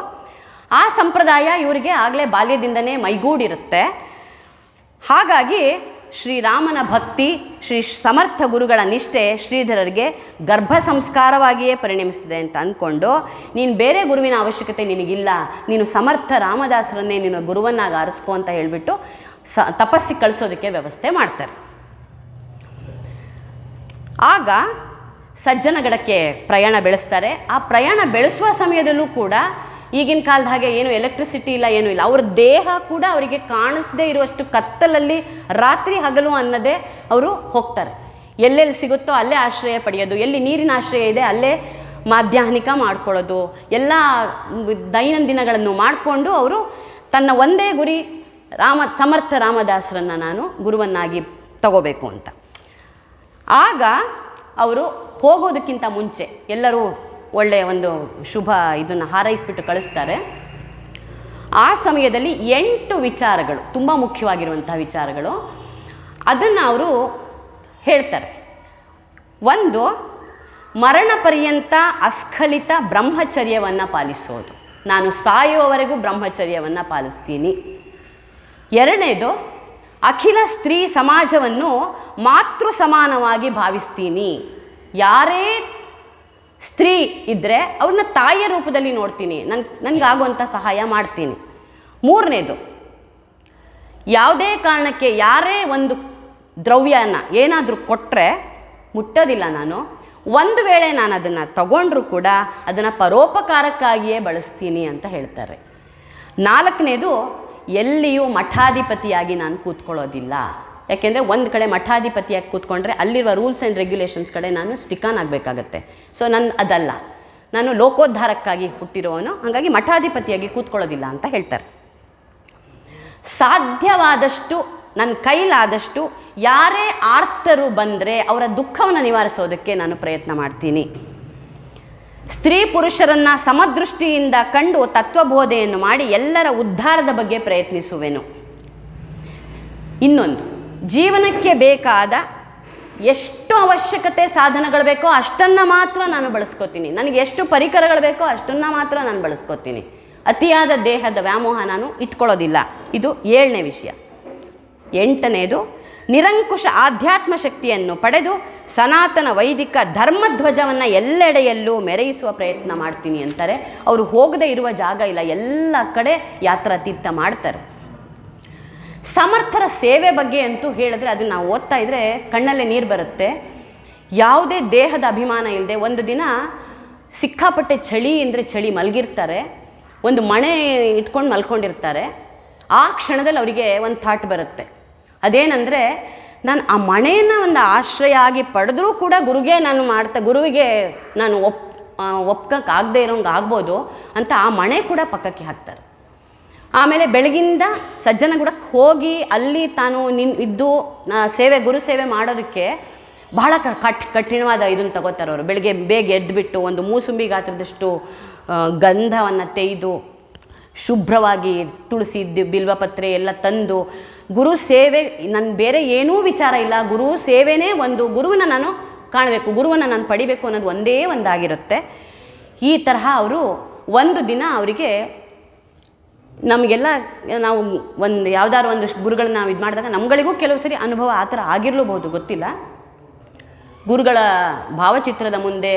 ಆ ಸಂಪ್ರದಾಯ ಇವರಿಗೆ ಆಗಲೇ ಬಾಲ್ಯದಿಂದನೇ ಮೈಗೂಡಿರುತ್ತೆ. ಹಾಗಾಗಿ ಶ್ರೀರಾಮನ ಭಕ್ತಿ, ಶ್ರೀ ಸಮರ್ಥ ಗುರುಗಳ ನಿಷ್ಠೆ ಶ್ರೀಧರರಿಗೆ ಗರ್ಭ ಸಂಸ್ಕಾರವಾಗಿಯೇ ಪರಿಣಮಿಸಿದೆ ಅಂತ ಅಂದ್ಕೊಂಡು, ನೀನು ಬೇರೆ ಗುರುವಿನ ಅವಶ್ಯಕತೆ ನಿನಗಿಲ್ಲ, ನೀನು ಸಮರ್ಥ ರಾಮದಾಸರನ್ನೇ ನೀನು ಗುರುವನ್ನಾಗಿ ಆರಿಸ್ಕೊ ಅಂತ ಹೇಳಿಬಿಟ್ಟು ತಪಸ್ಸಿಗೆ ಕಳಿಸೋದಕ್ಕೆ ವ್ಯವಸ್ಥೆ ಮಾಡ್ತಾರೆ. ಆಗ ಸಜ್ಜನಗಡಕ್ಕೆ ಪ್ರಯಾಣ ಬೆಳೆಸ್ತಾರೆ. ಆ ಪ್ರಯಾಣ ಬೆಳೆಸುವ ಸಮಯದಲ್ಲೂ ಕೂಡ ಈಗಿನ ಕಾಲದ ಹಾಗೆ ಏನು ಎಲೆಕ್ಟ್ರಿಸಿಟಿ ಇಲ್ಲ, ಏನೂ ಇಲ್ಲ. ಅವ್ರ ದೇಹ ಕೂಡ ಅವರಿಗೆ ಕಾಣಿಸದೇ ಇರುವಷ್ಟು ಕತ್ತಲಲ್ಲಿ ರಾತ್ರಿ ಹಗಲು ಅನ್ನದೇ ಅವರು ಹೋಗ್ತಾರೆ. ಎಲ್ಲೆಲ್ಲಿ ಸಿಗುತ್ತೋ ಅಲ್ಲೇ ಆಶ್ರಯ ಪಡೆಯೋದು, ಎಲ್ಲಿ ನೀರಿನ ಆಶ್ರಯ ಇದೆ ಅಲ್ಲೇ ಮಾಧ್ಯಾಹ್ನಿಕ ಮಾಡ್ಕೊಳ್ಳೋದು, ಎಲ್ಲ ದೈನಂದಿನಗಳನ್ನು ಮಾಡಿಕೊಂಡು ಅವರು ತನ್ನ ಒಂದೇ ಗುರಿ ಸಮರ್ಥ ರಾಮದಾಸರನ್ನು ನಾನು ಗುರುವನ್ನಾಗಿ ತಗೋಬೇಕು ಅಂತ. ಆಗ ಅವರು ಹೋಗೋದಕ್ಕಿಂತ ಮುಂಚೆ ಎಲ್ಲರೂ ಒಳ್ಳೆಯ ಒಂದು ಶುಭ ಇದನ್ನು ಹಾರೈಸಿಬಿಟ್ಟು ಕಳಿಸ್ತಾರೆ. ಆ ಸಮಯದಲ್ಲಿ 8 ವಿಚಾರಗಳು, ತುಂಬ ಮುಖ್ಯವಾಗಿರುವಂಥ ವಿಚಾರಗಳು, ಅದನ್ನು ಅವರು ಹೇಳ್ತಾರೆ. ಒಂದು, ಮರಣ ಪರ್ಯಂತ ಅಸ್ಖಲಿತ ಬ್ರಹ್ಮಚರ್ಯವನ್ನು ಪಾಲಿಸೋದು. ನಾನು ಸಾಯುವವರೆಗೂ ಬ್ರಹ್ಮಚರ್ಯವನ್ನು ಪಾಲಿಸ್ತೀನಿ. ಎರಡನೇದು, ಅಖಿಲ ಸ್ತ್ರೀ ಸಮಾಜವನ್ನು ಮಾತೃ ಸಮಾನವಾಗಿ ಭಾವಿಸ್ತೀನಿ. ಯಾರೇ ಸ್ತ್ರೀ ಇದ್ದರೆ ಅವ್ರನ್ನ ತಾಯಿಯ ರೂಪದಲ್ಲಿ ನೋಡ್ತೀನಿ, ನನಗಾಗುವಂಥ ಸಹಾಯ ಮಾಡ್ತೀನಿ. ಮೂರನೇದು, ಯಾವುದೇ ಕಾರಣಕ್ಕೆ ಯಾರೇ ಒಂದು ದ್ರವ್ಯನ ಏನಾದರೂ ಕೊಟ್ಟರೆ ಮುಟ್ಟೋದಿಲ್ಲ ನಾನು. ಒಂದು ವೇಳೆ ನಾನು ಅದನ್ನು ತಗೊಂಡ್ರೂ ಕೂಡ ಅದನ್ನು ಪರೋಪಕಾರಕ್ಕಾಗಿಯೇ ಬಳಸ್ತೀನಿ ಅಂತ ಹೇಳ್ತಾರೆ. ನಾಲ್ಕನೇದು, ಎಲ್ಲಿಯೂ ಮಠಾಧಿಪತಿಯಾಗಿ ನಾನು ಕೂತ್ಕೊಳ್ಳೋದಿಲ್ಲ. ಯಾಕೆಂದರೆ ಒಂದು ಕಡೆ ಮಠಾಧಿಪತಿಯಾಗಿ ಕೂತ್ಕೊಂಡ್ರೆ ಅಲ್ಲಿರುವ ರೂಲ್ಸ್ ಆ್ಯಂಡ್ ರೆಗ್ಯುಲೇಷನ್ಸ್ ಕಡೆ ನಾನು ಸ್ಟಿಕಾನ್ ಆಗಬೇಕಾಗತ್ತೆ. ಸೊ ಅದಲ್ಲ, ನಾನು ಲೋಕೋದ್ಧಾರಕ್ಕಾಗಿ ಹುಟ್ಟಿರೋನು, ಹಾಗಾಗಿ ಮಠಾಧಿಪತಿಯಾಗಿ ಕೂತ್ಕೊಳ್ಳೋದಿಲ್ಲ ಅಂತ ಹೇಳ್ತಾರೆ. ಸಾಧ್ಯವಾದಷ್ಟು ನನ್ನ ಕೈಲಾದಷ್ಟು ಯಾರೇ ಆರ್ತರು ಬಂದರೆ ಅವರ ದುಃಖವನ್ನು ನಿವಾರಿಸೋದಕ್ಕೆ ನಾನು ಪ್ರಯತ್ನ ಮಾಡ್ತೀನಿ. ಸ್ತ್ರೀ ಪುರುಷರನ್ನು ಸಮದೃಷ್ಟಿಯಿಂದ ಕಂಡು ತತ್ವಬೋಧೆಯನ್ನು ಮಾಡಿ ಎಲ್ಲರ ಉದ್ಧಾರದ ಬಗ್ಗೆ ಪ್ರಯತ್ನಿಸುವೆನು. ಇನ್ನೊಂದು, ಜೀವನಕ್ಕೆ ಬೇಕಾದ ಎಷ್ಟು ಅವಶ್ಯಕತೆ ಸಾಧನಗಳು ಬೇಕೋ ಅಷ್ಟನ್ನು ಮಾತ್ರ ನಾನು ಬಳಸ್ಕೋತೀನಿ. ನನಗೆ ಎಷ್ಟು ಪರಿಕರಗಳು ಬೇಕೋ ಅಷ್ಟನ್ನು ಮಾತ್ರ ನಾನು ಬಳಸ್ಕೋತೀನಿ. ಅತಿಯಾದ ದೇಹದ ವ್ಯಾಮೋಹ ನಾನು ಇಟ್ಕೊಳ್ಳೋದಿಲ್ಲ. ಇದು 7ನೇ ವಿಷಯ. 8ನೇದು, ನಿರಂಕುಶ ಆಧ್ಯಾತ್ಮ ಶಕ್ತಿಯನ್ನು ಪಡೆದು ಸನಾತನ ವೈದಿಕ ಧರ್ಮಧ್ವಜವನ್ನು ಎಲ್ಲೆಡೆಯಲ್ಲೂ ಮೆರೆಯಿಸುವ ಪ್ರಯತ್ನ ಮಾಡ್ತೀನಿ ಅಂತಾರೆ. ಅವರು ಹೋಗದೇ ಇರುವ ಜಾಗ ಇಲ್ಲ, ಎಲ್ಲ ಕಡೆ ಯಾತ್ರಾ ತೀರ್ಥ ಮಾಡ್ತಾರೆ. ಸಮರ್ಥರ ಸೇವೆ ಬಗ್ಗೆ ಅಂತೂ ಹೇಳಿದ್ರೆ ಅದು ನಾವು ಓದ್ತಾ ಇದ್ದರೆ ಕಣ್ಣಲ್ಲೇ ನೀರು ಬರುತ್ತೆ. ಯಾವುದೇ ದೇಹದ ಅಭಿಮಾನ ಇಲ್ಲದೆ ಒಂದು ದಿನ ಸಿಕ್ಕಾಪಟ್ಟೆ ಚಳಿ ಅಂದರೆ ಚಳಿ ಮಲಗಿರ್ತಾರೆ, ಒಂದು ಮಣೆ ಇಟ್ಕೊಂಡು ಮಲ್ಕೊಂಡಿರ್ತಾರೆ. ಆ ಕ್ಷಣದಲ್ಲಿ ಅವರಿಗೆ ಒಂದು ಥಾಟ್ ಬರುತ್ತೆ. ಅದೇನೆಂದರೆ, ನಾನು ಆ ಮಣೆಯನ್ನು ಒಂದು ಆಶ್ರಯ ಆಗಿ ಪಡೆದ್ರೂ ಕೂಡ ಗುರುವಿಗೆ ನಾನು ಒಪ್ಕೋಕ್ಕಾಗದೇ ಇರೋಂಗೆ ಆಗ್ಬೋದು ಅಂತ ಆ ಮಣೆ ಕೂಡ ಪಕ್ಕಕ್ಕೆ ಹಾಕ್ತಾರೆ. ಆಮೇಲೆ ಬೆಳಗಿಂದ ಸಜ್ಜನಗುಡಕ್ಕೆ ಹೋಗಿ ಅಲ್ಲಿ ತಾನು ಇದ್ದು ಗುರು ಸೇವೆ ಮಾಡೋದಕ್ಕೆ ಬಹಳ ಕಠಿಣವಾದ ಇದನ್ನು ತಗೋತಾರೆ ಅವರು. ಬೆಳಗ್ಗೆ ಬೇಗ ಎದ್ದುಬಿಟ್ಟು ಒಂದು ಮೂಸುಂಬಿ ಗಾತ್ರದಷ್ಟು ಗಂಧವನ್ನು ತೆಗೆದು ಶುಭ್ರವಾಗಿ ತುಳಸಿ ಬಿಲ್ವಪತ್ರೆ ಎಲ್ಲ ತಂದು ಗುರು ಸೇವೆ, ನನ್ನ ಬೇರೆ ಏನೂ ವಿಚಾರ ಇಲ್ಲ, ಗುರು ಸೇವೆನೇ ಒಂದು, ಗುರುವನ್ನು ನಾನು ಕಾಣಬೇಕು, ಗುರುವನ್ನು ನಾನು ಪಡಿಬೇಕು ಅನ್ನೋದು ಒಂದೇ ಒಂದಾಗಿರುತ್ತೆ. ಈ ತರಹ ಅವರು ಒಂದು ದಿನ ಅವರಿಗೆ, ನಮಗೆಲ್ಲ ನಾವು ಯಾವುದಾದ್ರು ಒಂದು ಗುರುಗಳನ್ನ ನಾವು ಇದು ಮಾಡಿದಾಗ ನಮ್ಗಳಿಗೂ ಕೆಲವು ಸರಿ ಅನುಭವ ಆ ಥರ ಆಗಿರಲೂಬಹುದು, ಗೊತ್ತಿಲ್ಲ. ಗುರುಗಳ ಭಾವಚಿತ್ರದ ಮುಂದೆ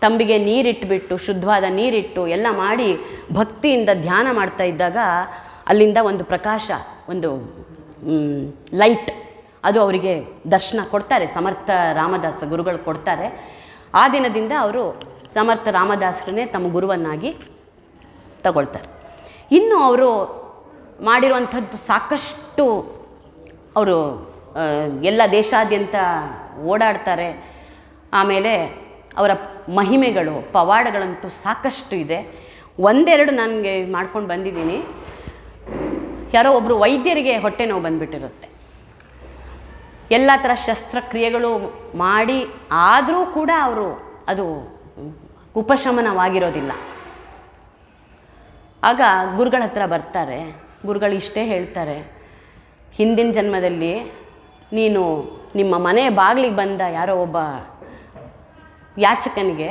ತಂಬಿಗೆ ನೀರಿಟ್ಬಿಟ್ಟು, ಶುದ್ಧವಾದ ನೀರಿಟ್ಟು ಎಲ್ಲ ಮಾಡಿ ಭಕ್ತಿಯಿಂದ ಧ್ಯಾನ ಮಾಡ್ತಾ ಇದ್ದಾಗ ಅಲ್ಲಿಂದ ಒಂದು ಪ್ರಕಾಶ, ಒಂದು ಲೈಟ್, ಅದು ಅವರಿಗೆ ದರ್ಶನ ಕೊಡ್ತಾರೆ. ಸಮರ್ಥ ರಾಮದಾಸ ಗುರುಗಳು ಕೊಡ್ತಾರೆ. ಆ ದಿನದಿಂದ ಅವರು ಸಮರ್ಥ ರಾಮದಾಸರನ್ನೇ ತಮ್ಮ ಗುರುವನ್ನಾಗಿ ತಗೊಳ್ತಾರೆ. ಇನ್ನು ಅವರು ಮಾಡಿರುವಂಥದ್ದು ಸಾಕಷ್ಟು, ಅವರು ಎಲ್ಲ ದೇಶಾದ್ಯಂತ ಓಡಾಡ್ತಾರೆ. ಆಮೇಲೆ ಅವರ ಮಹಿಮೆಗಳು, ಪವಾಡಗಳಂತೂ ಸಾಕಷ್ಟು ಇದೆ. ಒಂದೆರಡು ನನಗೆ ಮಾಡ್ಕೊಂಡು ಬಂದಿದ್ದೀನಿ. ಯಾರೋ ಒಬ್ಬರು ವೈದ್ಯರಿಗೆ ಹೊಟ್ಟೆ ನೋವು ಬಂದುಬಿಟ್ಟಿರುತ್ತೆ, ಎಲ್ಲ ಥರ ಶಸ್ತ್ರಕ್ರಿಯೆಗಳು ಮಾಡಿ ಆದರೂ ಕೂಡ ಅದು ಉಪಶಮನವಾಗಿರೋದಿಲ್ಲ. ಆಗ ಗುರುಗಳ ಹತ್ರ ಬರ್ತಾರೆ. ಗುರುಗಳು ಇಷ್ಟೇ ಹೇಳ್ತಾರೆ, ಹಿಂದಿನ ಜನ್ಮದಲ್ಲಿ ನೀನು ನಿಮ್ಮ ಮನೆ ಬಾಗಿಲಿಗೆ ಬಂದ ಯಾರೋ ಒಬ್ಬ ಯಾಚಕನಿಗೆ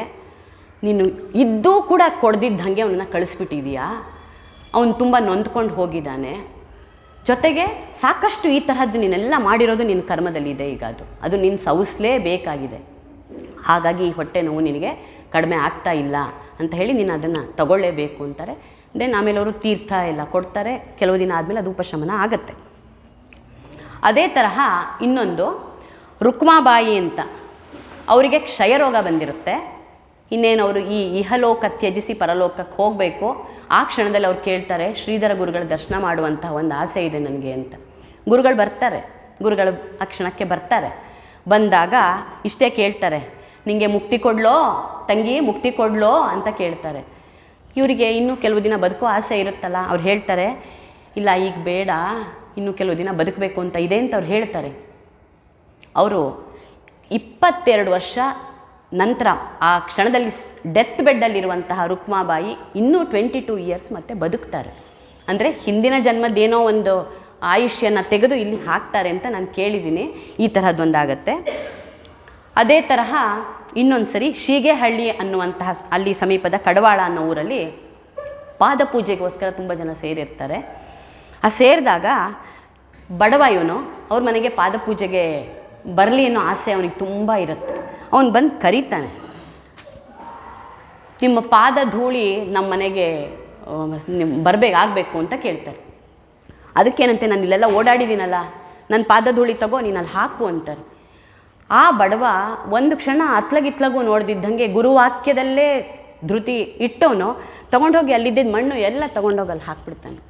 ನೀನು ಇದ್ದೂ ಕೂಡ ಕೊಡ್ದಿದ್ದಂಗೆ ಅವನನ್ನು ಕಳಿಸ್ಬಿಟ್ಟಿದೀಯಾ. ಅವನು ತುಂಬ ನೊಂದ್ಕೊಂಡು ಹೋಗಿದ್ದಾನೆ. ಜೊತೆಗೆ ಸಾಕಷ್ಟು ಈ ತರಹದ್ದು ನೀನೆಲ್ಲ ಮಾಡಿರೋದು ನಿನ್ನ ಕರ್ಮದಲ್ಲಿದೆ. ಈಗ ಅದು ನೀನು ಸವಿಸಲೇಬೇಕಾಗಿದೆ. ಹಾಗಾಗಿ ಈ ಹೊಟ್ಟೆ ನೋವು ನಿನಗೆ ಕಡಿಮೆ ಆಗ್ತಾ ಇಲ್ಲ ಅಂತ ಹೇಳಿ ನೀನು ಅದನ್ನು ತಗೊಳ್ಳೇಬೇಕು ಅಂತಾರೆ. ದೆನ್ ಆಮೇಲೆ ಅವರು ತೀರ್ಥ ಎಲ್ಲ ಕೊಡ್ತಾರೆ. ಕೆಲವು ದಿನ ಆದಮೇಲೆ ಅದು ಉಪಶಮನ ಆಗುತ್ತೆ. ಅದೇ ತರಹ ಇನ್ನೊಂದು ರುಕ್ಮಾಬಾಯಿ ಅಂತ, ಅವರಿಗೆ ಕ್ಷಯರೋಗ ಬಂದಿರುತ್ತೆ. ಇನ್ನೇನು ಅವರು ಈ ಇಹಲೋಕ ತ್ಯಜಿಸಿ ಪರಲೋಕಕ್ಕೆ ಹೋಗಬೇಕು. ಆ ಕ್ಷಣದಲ್ಲಿ ಅವ್ರು ಕೇಳ್ತಾರೆ, ಶ್ರೀಧರ ಗುರುಗಳ ದರ್ಶನ ಮಾಡುವಂತಹ ಒಂದು ಆಸೆ ಇದೆ ನನಗೆ ಅಂತ. ಗುರುಗಳು ಬರ್ತಾರೆ. ಗುರುಗಳು ಆ ಕ್ಷಣಕ್ಕೆ ಬರ್ತಾರೆ. ಬಂದಾಗ ಇಷ್ಟೇ ಕೇಳ್ತಾರೆ, ನಿಮಗೆ ಮುಕ್ತಿ ಕೊಡ್ಲೋ ತಂಗಿ, ಮುಕ್ತಿ ಕೊಡ್ಲೋ ಅಂತ ಕೇಳ್ತಾರೆ. ಇವರಿಗೆ ಇನ್ನೂ ಕೆಲವು ದಿನ ಬದುಕೋ ಆಸೆ ಇರುತ್ತಲ್ಲ. ಅವ್ರು ಹೇಳ್ತಾರೆ, ಇಲ್ಲ ಈಗ ಬೇಡ, ಇನ್ನೂ ಕೆಲವು ದಿನ ಬದುಕಬೇಕು ಅಂತ ಇದೆ ಅಂತ ಅವ್ರು ಹೇಳ್ತಾರೆ. ಅವರು 22 ವರ್ಷ ನಂತರ ಆ ಕ್ಷಣದಲ್ಲಿ ಡೆತ್ ಬೆಡ್ಡಲ್ಲಿರುವಂತಹ ರುಕ್ಮಾಬಾಯಿ ಇನ್ನೂ 22 ಇಯರ್ಸ್ ಮತ್ತೆ ಬದುಕ್ತಾರೆ. ಅಂದರೆ ಹಿಂದಿನ ಜನ್ಮದ್ದೇನೋ ಒಂದು ಆಯುಷ್ಯನ ತೆಗೆದು ಇಲ್ಲಿ ಹಾಕ್ತಾರೆ ಅಂತ ನಾನು ಕೇಳಿದ್ದೀನಿ. ಈ ತರಹದ್ದೊಂದಾಗತ್ತೆ. ಅದೇ ತರಹ ಇನ್ನೊಂದು ಸರಿ ಶೀಗೆಹಳ್ಳಿ ಅನ್ನುವಂತಹ ಅಲ್ಲಿ ಸಮೀಪದ ಕಡವಾಳ ಅನ್ನೋ ಊರಲ್ಲಿ ಪಾದಪೂಜೆಗೋಸ್ಕರ ತುಂಬ ಜನ ಸೇರಿರ್ತಾರೆ. ಆ ಸೇರಿದಾಗ ಬಡವ ಇವನು, ಅವ್ರ ಮನೆಗೆ ಪಾದಪೂಜೆಗೆ ಬರಲಿ ಅನ್ನೋ ಆಸೆ ಅವನಿಗೆ ತುಂಬ ಇರುತ್ತೆ. ಅವನು ಬಂದು ಕರೀತಾನೆ, ನಿಮ್ಮ ಪಾದ ಧೂಳಿ ನಮ್ಮ ಮನೆಗೆ ಆಗಬೇಕು ಅಂತ ಕೇಳ್ತಾರೆ. ಅದಕ್ಕೇನಂತೆ, ನಾನು ಇಲ್ಲೆಲ್ಲ ಓಡಾಡಿದ್ದೀನಲ್ಲ, ನನ್ನ ಪಾದ ಧೂಳಿ ತಗೋ, ನೀನು ಅಲ್ಲಿ ಹಾಕು ಅಂತಾರೆ. ಆ ಬಡವ ಒಂದು ಕ್ಷಣ ಅತ್ಲಗಿತ್ಲಗೂ ನೋಡ್ದಿದ್ದಂಗೆ ಗುರುವಾಕ್ಯದಲ್ಲೇ ಧೃತಿ ಇಟ್ಟವನು ತೊಗೊಂಡೋಗಿ ಅಲ್ಲಿದ್ದಿದ್ದ ಮಣ್ಣು ಎಲ್ಲ ತೊಗೊಂಡೋಗಿ ಅಲ್ಲಿ ಹಾಕ್ಬಿಡ್ತಾನೆ.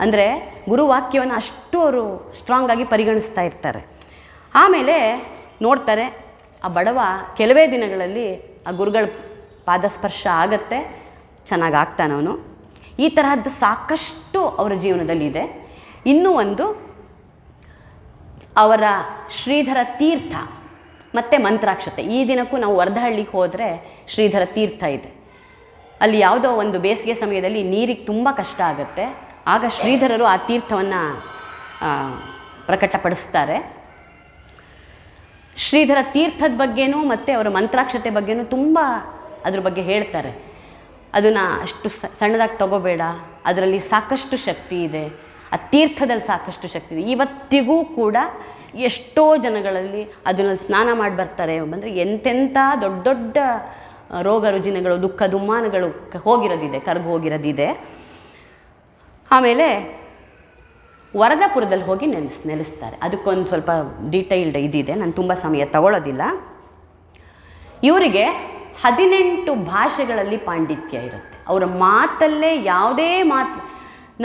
ಅಂದರೆ ಗುರುವಾಕ್ಯವನ್ನು ಅಷ್ಟು ಅವರು ಸ್ಟ್ರಾಂಗಾಗಿ ಪರಿಗಣಿಸ್ತಾ ಇರ್ತಾರೆ. ಆಮೇಲೆ ನೋಡ್ತಾರೆ, ಆ ಬಡವ ಕೆಲವೇ ದಿನಗಳಲ್ಲಿ ಆ ಗುರುಗಳ ಪಾದಸ್ಪರ್ಶ ಆಗತ್ತೆ, ಚೆನ್ನಾಗಿ ಆಗ್ತಾನವನು. ಈ ತರಹದ್ದು ಸಾಕಷ್ಟು ಅವರ ಜೀವನದಲ್ಲಿ ಇದೆ. ಇನ್ನೂ ಒಂದು, ಅವರ ಶ್ರೀಧರ ತೀರ್ಥ ಮತ್ತು ಮಂತ್ರಾಕ್ಷತೆ. ಈ ದಿನಕ್ಕೂ ನಾವು ವರದಹಳ್ಳಿಗೆ ಹೋದರೆ ಶ್ರೀಧರ ತೀರ್ಥ ಇದೆ. ಅಲ್ಲಿ ಯಾವುದೋ ಒಂದು ಬೇಸಿಗೆ ಸಮಯದಲ್ಲಿ ನೀರಿಗೆ ತುಂಬ ಕಷ್ಟ ಆಗುತ್ತೆ. ಆಗ ಶ್ರೀಧರರು ಆ ತೀರ್ಥವನ್ನು ಪ್ರಕಟಪಡಿಸ್ತಾರೆ. ಶ್ರೀಧರ ತೀರ್ಥದ ಬಗ್ಗೆನೂ ಮತ್ತು ಅವರ ಮಂತ್ರಾಕ್ಷತೆ ಬಗ್ಗೆನೂ ತುಂಬ ಅದ್ರ ಬಗ್ಗೆ ಹೇಳ್ತಾರೆ. ಅದನ್ನು ಅಷ್ಟು ಸಣ್ಣದಾಗಿ ತಗೋಬೇಡ, ಅದರಲ್ಲಿ ಸಾಕಷ್ಟು ಶಕ್ತಿ ಇದೆ, ಆ ತೀರ್ಥದಲ್ಲಿ ಸಾಕಷ್ಟು ಶಕ್ತಿ ಇದೆ. ಇವತ್ತಿಗೂ ಕೂಡ ಎಷ್ಟೋ ಜನಗಳಲ್ಲಿ ಅದನ್ನಲ್ಲಿ ಸ್ನಾನ ಮಾಡಿ ಬರ್ತಾರೆ. ಬಂದರೆ ಎಂತೆಂಥ ದೊಡ್ಡ ದೊಡ್ಡ ರೋಗ ರುಜಿನಗಳು, ದುಃಖ ದುಮ್ಮಾನಗಳು ಕರಗಿ ಹೋಗಿರೋದಿದೆ. ಆಮೇಲೆ ವರದಾಪುರದಲ್ಲಿ ಹೋಗಿ ನೆಲೆಸ್ತಾರೆ. ಅದಕ್ಕೊಂದು ಸ್ವಲ್ಪ ಡೀಟೈಲ್ಡ್ ಇದಿದೆ, ನಾನು ತುಂಬ ಸಮಯ ತಗೊಳ್ಳೋದಿಲ್ಲ. ಇವರಿಗೆ 18 ಭಾಷೆಗಳಲ್ಲಿ ಪಾಂಡಿತ್ಯ ಇರುತ್ತೆ. ಅವರ ಮಾತಲ್ಲೇ ಯಾವುದೇ ಮಾತು,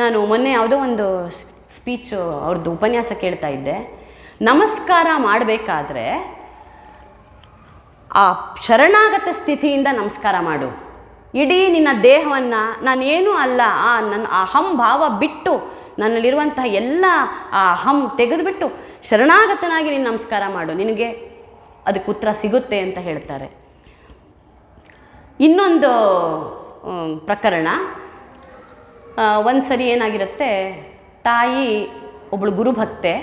ನಾನು ಮೊನ್ನೆ ಯಾವುದೋ ಒಂದು ಸ್ಪೀಚು ಅವ್ರದ್ದು ಉಪನ್ಯಾಸ ಕೇಳ್ತಾ ಇದ್ದೆ. ನಮಸ್ಕಾರ ಮಾಡಬೇಕಾದ್ರೆ ಆ ಶರಣಾಗತ ಸ್ಥಿತಿಯಿಂದ ನಮಸ್ಕಾರ ಮಾಡು. ಇಡೀ ನಿನ್ನ ದೇಹವನ್ನು ನಾನೇನೂ ಅಲ್ಲ, ನನ್ನ ಅಹಂ ಭಾವ ಬಿಟ್ಟು, ನನ್ನಲ್ಲಿರುವಂತಹ ಎಲ್ಲ ಆ ಅಹಂ ತೆಗೆದುಬಿಟ್ಟು ಶರಣಾಗತನಾಗಿ ನೀನು ನಮಸ್ಕಾರ ಮಾಡು, ನಿನಗೆ ಅದಕ್ಕೆ ಉತ್ತರ ಸಿಗುತ್ತೆ ಅಂತ ಹೇಳ್ತಾರೆ. ಇನ್ನೊಂದು ಪ್ರಕರಣ, ಒಂದು ಸರಿ ಏನಾಗಿರುತ್ತೆ, ತಾಯಿ ಒಬ್ಬಳು ಗುರುಭಕ್ತೆ,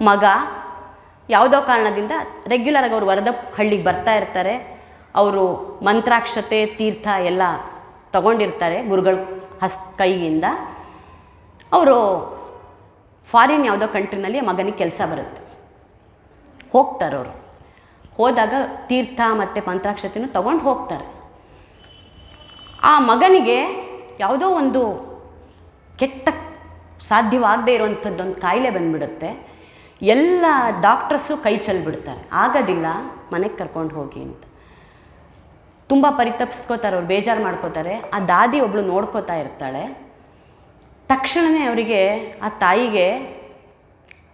ಮಗ ಯಾವುದೋ ಕಾರಣದಿಂದ ರೆಗ್ಯುಲರಾಗಿ ಅವರು ವರದ ಹಳ್ಳಿಗೆ ಬರ್ತಾ ಇರ್ತಾರೆ. ಅವರು ಮಂತ್ರಾಕ್ಷತೆ ತೀರ್ಥ ಎಲ್ಲ ತಗೊಂಡಿರ್ತಾರೆ ಗುರುಗಳ ಕೈಗಿಂದ. ಅವರು ಫಾರಿನ್ ಯಾವುದೋ ಕಂಟ್ರಿನಲ್ಲಿ ಮಗನಿಗೆ ಕೆಲಸ ಬರುತ್ತೆ, ಹೋಗ್ತಾರೆ. ಅವರು ಹೋದಾಗ ತೀರ್ಥ ಮತ್ತು ಮಂತ್ರಾಕ್ಷತೆನೂ ತಗೊಂಡು ಹೋಗ್ತಾರೆ. ಆ ಮಗನಿಗೆ ಯಾವುದೋ ಒಂದು ಕೆಟ್ಟ ಸಾಧ್ಯವಾಗದೇ ಇರುವಂಥದ್ದೊಂದು ಕಾಯಿಲೆ ಬಂದುಬಿಡುತ್ತೆ. ಎಲ್ಲ ಡಾಕ್ಟರ್ಸು ಕೈ ಚೆಲ್ಬಿಡ್ತಾರೆ, ಆಗೋದಿಲ್ಲ, ಮನೆಗೆ ಕರ್ಕೊಂಡು ಹೋಗಿ ಅಂತ. ತುಂಬ ಪರಿತಪಿಸ್ಕೋತಾರೆ, ಅವ್ರು ಬೇಜಾರು ಮಾಡ್ಕೋತಾರೆ. ಆ ದಾದಿ ಒಬ್ಬಳು ನೋಡ್ಕೋತಾ ಇರ್ತಾಳೆ. ತಕ್ಷಣವೇ ಅವರಿಗೆ, ಆ ತಾಯಿಗೆ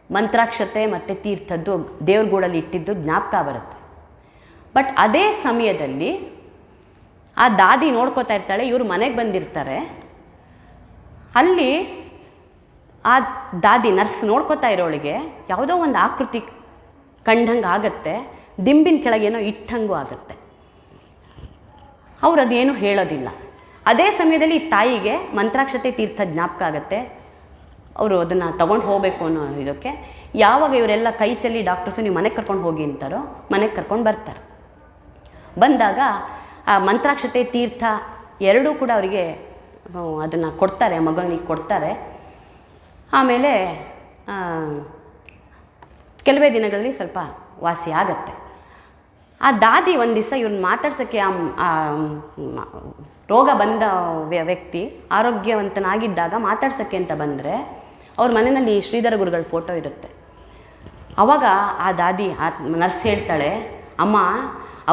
ಮಂತ್ರಾಕ್ಷತೆ ಮತ್ತು ತೀರ್ಥದ್ದು ದೇವ್ರ ಗೂಡಲ್ಲಿ ಇಟ್ಟಿದ್ದು ಜ್ಞಾಪಕ ಬರುತ್ತೆ. ಬಟ್ ಅದೇ ಸಮಯದಲ್ಲಿ ಆ ದಾದಿ ನೋಡ್ಕೋತಾ ಇರ್ತಾಳೆ, ಇವರು ಮನೆಗೆ ಬಂದಿರ್ತಾರೆ. ಅಲ್ಲಿ ಆ ದಾದಿ ನರ್ಸ್ ನೋಡ್ಕೋತಾ ಇರೋಳಿಗೆ ಯಾವುದೋ ಒಂದು ಆಕೃತಿ ಕಂಡಂಗೆ ಆಗುತ್ತೆ, ದಿಂಬಿನ ಕೆಳಗೇನೋ ಇಟ್ಟಂಗೂ ಆಗುತ್ತೆ. ಅವ್ರು ಅದೇನು ಹೇಳೋದಿಲ್ಲ. ಅದೇ ಸಮಯದಲ್ಲಿ ತಾಯಿಗೆ ಮಂತ್ರಾಕ್ಷತೆ ತೀರ್ಥ ಜ್ಞಾಪಕ ಆಗುತ್ತೆ. ಅವರು ಅದನ್ನು ತೊಗೊಂಡು ಹೋಗಬೇಕು ಅನ್ನೋ ಇದಕ್ಕೆ ಯಾವಾಗ ಇವರೆಲ್ಲ ಕೈ ಚೆಲ್ಲಿ ಡಾಕ್ಟರ್ಸು ನೀವು ಮನೆಗೆ ಕರ್ಕೊಂಡು ಹೋಗಿ ಅಂತಾರೋ, ಮನೆಗೆ ಕರ್ಕೊಂಡು ಬರ್ತಾರೆ. ಬಂದಾಗ ಆ ಮಂತ್ರಾಕ್ಷತೆ ತೀರ್ಥ ಎರಡೂ ಕೂಡ ಅವರಿಗೆ ಅದನ್ನು ಕೊಡ್ತಾರೆ, ಮಗನಿಗೆ ಕೊಡ್ತಾರೆ. ಆಮೇಲೆ ಕೆಲವೇ ದಿನಗಳಲ್ಲಿ ಸ್ವಲ್ಪ ವಾಸಿ ಆಗತ್ತೆ. ಆ ದಾದಿ ಒಂದು ದಿವಸ ಇವ್ರನ್ನ ಮಾತಾಡ್ಸೋಕ್ಕೆ, ರೋಗ ಬಂದ ವ್ಯಕ್ತಿ ಆರೋಗ್ಯವಂತನಾಗಿದ್ದಾಗ ಮಾತಾಡ್ಸೋಕ್ಕೆ ಅಂತ ಬಂದರೆ ಅವ್ರ ಮನೆಯಲ್ಲಿ ಶ್ರೀಧರ ಗುರುಗಳ ಫೋಟೋ ಇರುತ್ತೆ. ಆವಾಗ ಆ ದಾದಿ, ಆ ನರ್ಸ್ ಹೇಳ್ತಾಳೆ, ಅಮ್ಮ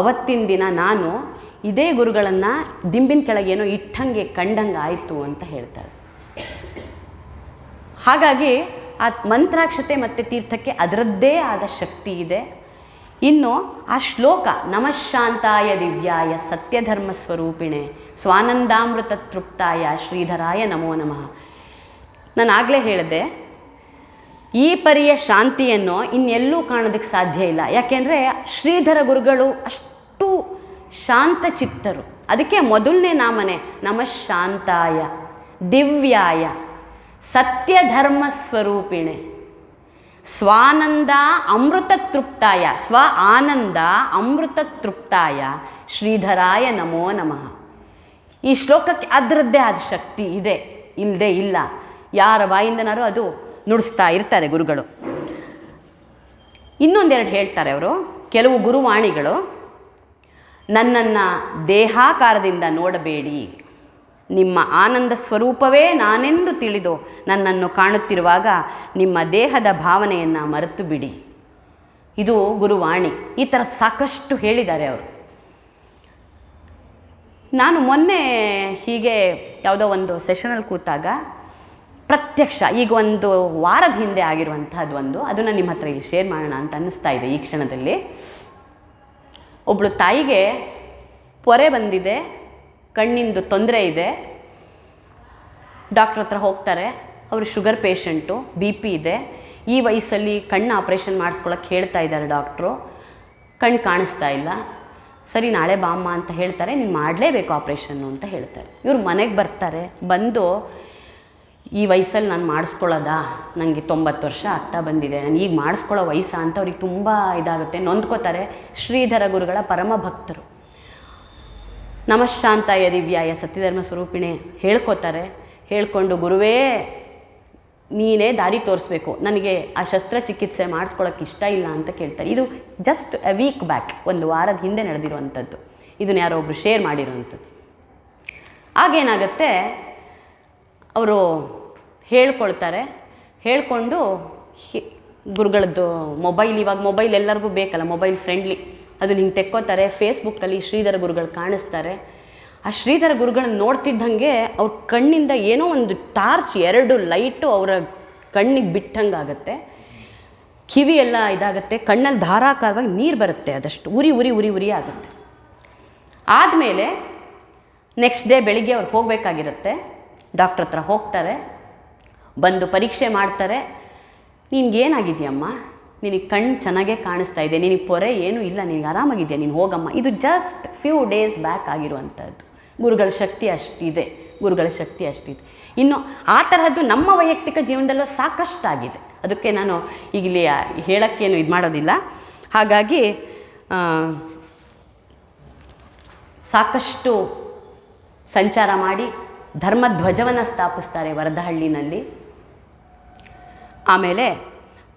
ಅವತ್ತಿನ ದಿನ ನಾನು ಇದೇ ಗುರುಗಳನ್ನು ದಿಂಬಿನ ಕೆಳಗೇನೋ ಇಟ್ಟಂಗೆ ಕಂಡಂಗೆ ಆಯಿತು ಅಂತ ಹೇಳ್ತಾಳೆ. ಹಾಗಾಗಿ ಆ ಮಂತ್ರಾಕ್ಷತೆ ಮತ್ತು ತೀರ್ಥಕ್ಕೆ ಅದರದ್ದೇ ಆದ ಶಕ್ತಿ ಇದೆ. ಇನ್ನು ಆ ಶ್ಲೋಕ, ನಮಃ ಶಾಂತಾಯ ದಿವ್ಯಾಯ ಸತ್ಯಧರ್ಮ ಸ್ವರೂಪಿಣೆ ಸ್ವಾನಂದಾಮೃತ ತೃಪ್ತಾಯ ಶ್ರೀಧರಾಯ ನಮೋ ನಮಃ. ನಾನು ಆಗಲೇ ಹೇಳಿದೆ, ಈ ಪರಿಯ ಶಾಂತಿಯನ್ನು ಇನ್ನೆಲ್ಲೂ ಕಾಣೋದಕ್ಕೆ ಸಾಧ್ಯ ಇಲ್ಲ. ಯಾಕೆಂದರೆ ಶ್ರೀಧರ ಗುರುಗಳು ಅಷ್ಟು ಶಾಂತ ಚಿತ್ತರು. ಅದಕ್ಕೆ ಮೊದಲನೇ ನಾಮನೇ ನಮಃ ಶಾಂತಾಯ ದಿವ್ಯಾಯ ಸತ್ಯಧರ್ಮ ಸ್ವರೂಪಿಣೆ ಸ್ವಾನಂದ ಅಮೃತ ತೃಪ್ತಾಯ, ಸ್ವ ಆನಂದ ಅಮೃತ ತೃಪ್ತಾಯ ಶ್ರೀಧರಾಯ ನಮೋ ನಮಃ. ಈ ಶ್ಲೋಕಕ್ಕೆ ಅದರದ್ದೇ ಆದ ಶಕ್ತಿ ಇದೆ, ಇಲ್ಲದೆ ಇಲ್ಲ. ಯಾರ ಬಾಯಿಂದನಾರು ಅದು ನುಡಿಸ್ತಾ ಇರ್ತಾರೆ ಗುರುಗಳು. ಇನ್ನೊಂದೆರಡು ಹೇಳ್ತಾರೆ ಅವರು. ಕೆಲವು ಗುರುವಾಣಿಗಳು, ನನ್ನನ್ನು ದೇಹಾಕಾರದಿಂದ ನೋಡಬೇಡಿ, ನಿಮ್ಮ ಆನಂದ ಸ್ವರೂಪವೇ ನಾನೆಂದು ತಿಳಿದು ನನ್ನನ್ನು ಕಾಣುತ್ತಿರುವಾಗ ನಿಮ್ಮ ದೇಹದ ಭಾವನೆಯನ್ನು ಮರೆತು ಬಿಡಿ. ಇದು ಗುರುವಾಣಿ. ಈ ಥರದ್ದು ಸಾಕಷ್ಟು ಹೇಳಿದ್ದಾರೆ ಅವರು. ನಾನು ಮೊನ್ನೆ ಹೀಗೆ ಯಾವುದೋ ಒಂದು ಸೆಷನಲ್ಲಿ ಕೂತಾಗ ಪ್ರತ್ಯಕ್ಷ, ಈಗ ಒಂದು ವಾರದ ಹಿಂದೆ ಆಗಿರುವಂಥದ್ದು ಒಂದು, ಅದನ್ನು ನಿಮ್ಮ ಹತ್ರ ಇಲ್ಲಿ ಶೇರ್ ಮಾಡೋಣ ಅಂತ ಅನ್ನಿಸ್ತಾ ಇದೆ ಈ ಕ್ಷಣದಲ್ಲಿ. ಒಬ್ಬಳು ತಾಯಿಗೆ ಪೊರೆ ಬಂದಿದೆ, ಕಣ್ಣಿಂದು ತೊಂದರೆ ಇದೆ. ಡಾಕ್ಟ್ರ್ ಹತ್ರ ಹೋಗ್ತಾರೆ. ಅವರು ಶುಗರ್ ಪೇಷಂಟು, BP ಇದೆ. ಈ ವಯಸ್ಸಲ್ಲಿ ಕಣ್ಣು ಆಪ್ರೇಷನ್ ಮಾಡಿಸ್ಕೊಳಕ್ಕೆ ಹೇಳ್ತಾ ಇದ್ದಾರೆ ಡಾಕ್ಟ್ರು. ಕಣ್ಣು ಕಾಣಿಸ್ತಾ ಇಲ್ಲ. ಸರಿ, ನಾಳೆ ಬಾಮ್ಮ ಅಂತ ಹೇಳ್ತಾರೆ. ನೀನು ಮಾಡಲೇಬೇಕು ಆಪ್ರೇಷನ್ನು ಅಂತ ಹೇಳ್ತಾರೆ. ಇವ್ರು ಮನೆಗೆ ಬರ್ತಾರೆ. ಬಂದು, ಈ ವಯಸ್ಸಲ್ಲಿ ನಾನು ಮಾಡಿಸ್ಕೊಳ್ಳೋದಾ, ನನಗೆ 90 ವರ್ಷ ಆಗ್ತಾ ಬಂದಿದೆ, ನಾನು ಈಗ ಮಾಡಿಸ್ಕೊಳ್ಳೋ ವಯಸ್ಸಾ ಅಂತ ಅವ್ರಿಗೆ ತುಂಬ ಇದಾಗುತ್ತೆ, ನೊಂದ್ಕೋತಾರೆ. ಶ್ರೀಧರ ಗುರುಗಳ ಪರಮ ಭಕ್ತರು. ನಮಃಶಾಂತಾಯ ದಿವ್ಯಾಯ ಸತ್ಯಧರ್ಮ ಸ್ವರೂಪಿಣೆ ಹೇಳ್ಕೊತಾರೆ. ಹೇಳ್ಕೊಂಡು, ಗುರುವೇ ನೀನೇ ದಾರಿ ತೋರಿಸ್ಬೇಕು, ನನಗೆ ಆ ಶಸ್ತ್ರಚಿಕಿತ್ಸೆ ಮಾಡಿಸ್ಕೊಳ್ಳೋಕೆ ಇಷ್ಟ ಇಲ್ಲ ಅಂತ ಕೇಳ್ತಾರೆ. ಇದು ಜಸ್ಟ್ ಎ ವೀಕ್ ಬ್ಯಾಕ್, ಒಂದು ವಾರದ ಹಿಂದೆ ನಡೆದಿರುವಂಥದ್ದು. ಇದನ್ನು ಯಾರೋ ಒಬ್ಬರು ಶೇರ್ ಮಾಡಿರುವಂಥದ್ದು. ಆಗೇನಾಗುತ್ತೆ, ಅವರು ಹೇಳ್ಕೊಳ್ತಾರೆ. ಹೇಳ್ಕೊಂಡು ಗುರುಗಳದ್ದು ಮೊಬೈಲ್, ಇವಾಗ ಮೊಬೈಲ್ ಎಲ್ಲರಿಗೂ ಬೇಕಲ್ಲ, ಮೊಬೈಲ್ ಫ್ರೆಂಡ್ಲಿ, ಅದು ಹಿಂಗೆ ತೆಕ್ಕೋತಾರೆ. ಫೇಸ್ಬುಕ್ಕಲ್ಲಿ ಶ್ರೀಧರ ಗುರುಗಳು ಕಾಣಿಸ್ತಾರೆ. ಆ ಶ್ರೀಧರ ಗುರುಗಳನ್ನ ನೋಡ್ತಿದ್ದಂಗೆ ಅವ್ರ ಕಣ್ಣಿಂದ ಏನೋ ಒಂದು ಟಾರ್ಚ್, 2 ಲೈಟು ಅವರ ಕಣ್ಣಿಗೆ ಬಿಟ್ಟಂಗೆ ಆಗುತ್ತೆ. ಕಿವಿ ಎಲ್ಲ ಇದಾಗುತ್ತೆ, ಕಣ್ಣಲ್ಲಿ ಧಾರಾಕಾರವಾಗಿ ನೀರು ಬರುತ್ತೆ, ಅದಷ್ಟು ಉರಿ ಆಗುತ್ತೆ. ಆದಮೇಲೆ ನೆಕ್ಸ್ಟ್ ಡೇ ಬೆಳಿಗ್ಗೆ ಅವ್ರು ಹೋಗಬೇಕಾಗಿರುತ್ತೆ. ಡಾಕ್ಟ್ರ್ ಹತ್ರ ಹೋಗ್ತಾರೆ. ಬಂದು ಪರೀಕ್ಷೆ ಮಾಡ್ತಾರೆ. ನಿನಗೇನಾಗಿದೆಯಮ್ಮ, ನಿನಗೆ ಕಣ್ಣು ಚೆನ್ನಾಗೇ ಕಾಣಿಸ್ತಾ ಇದೆ, ನಿನಗೆ ಪೊರೆ ಏನೂ ಇಲ್ಲ, ನಿನಗೆ ಆರಾಮಾಗಿದೆಯಾ, ನೀನು ಹೋಗಮ್ಮ. ಇದು ಜಸ್ಟ್ ಫ್ಯೂ ಡೇಸ್ ಬ್ಯಾಕ್ ಆಗಿರುವಂಥದ್ದು. ಗುರುಗಳ ಶಕ್ತಿ ಅಷ್ಟಿದೆ, ಗುರುಗಳ ಶಕ್ತಿ ಅಷ್ಟಿದೆ. ಇನ್ನು ಆ ತರಹದ್ದು ನಮ್ಮ ವೈಯಕ್ತಿಕ ಜೀವನದಲ್ಲೂ ಸಾಕಷ್ಟಾಗಿದೆ. ಅದಕ್ಕೆ ನಾನು ಈಗಲೇ ಹೇಳೋಕ್ಕೇನು ಇದು ಮಾಡೋದಿಲ್ಲ. ಹಾಗಾಗಿ ಸಾಕಷ್ಟು ಸಂಚಾರ ಮಾಡಿ ಧರ್ಮಧ್ವಜವನ್ನು ಸ್ಥಾಪಿಸ್ತಾರೆ ವರದಹಳ್ಳಿನಲ್ಲಿ. ಆಮೇಲೆ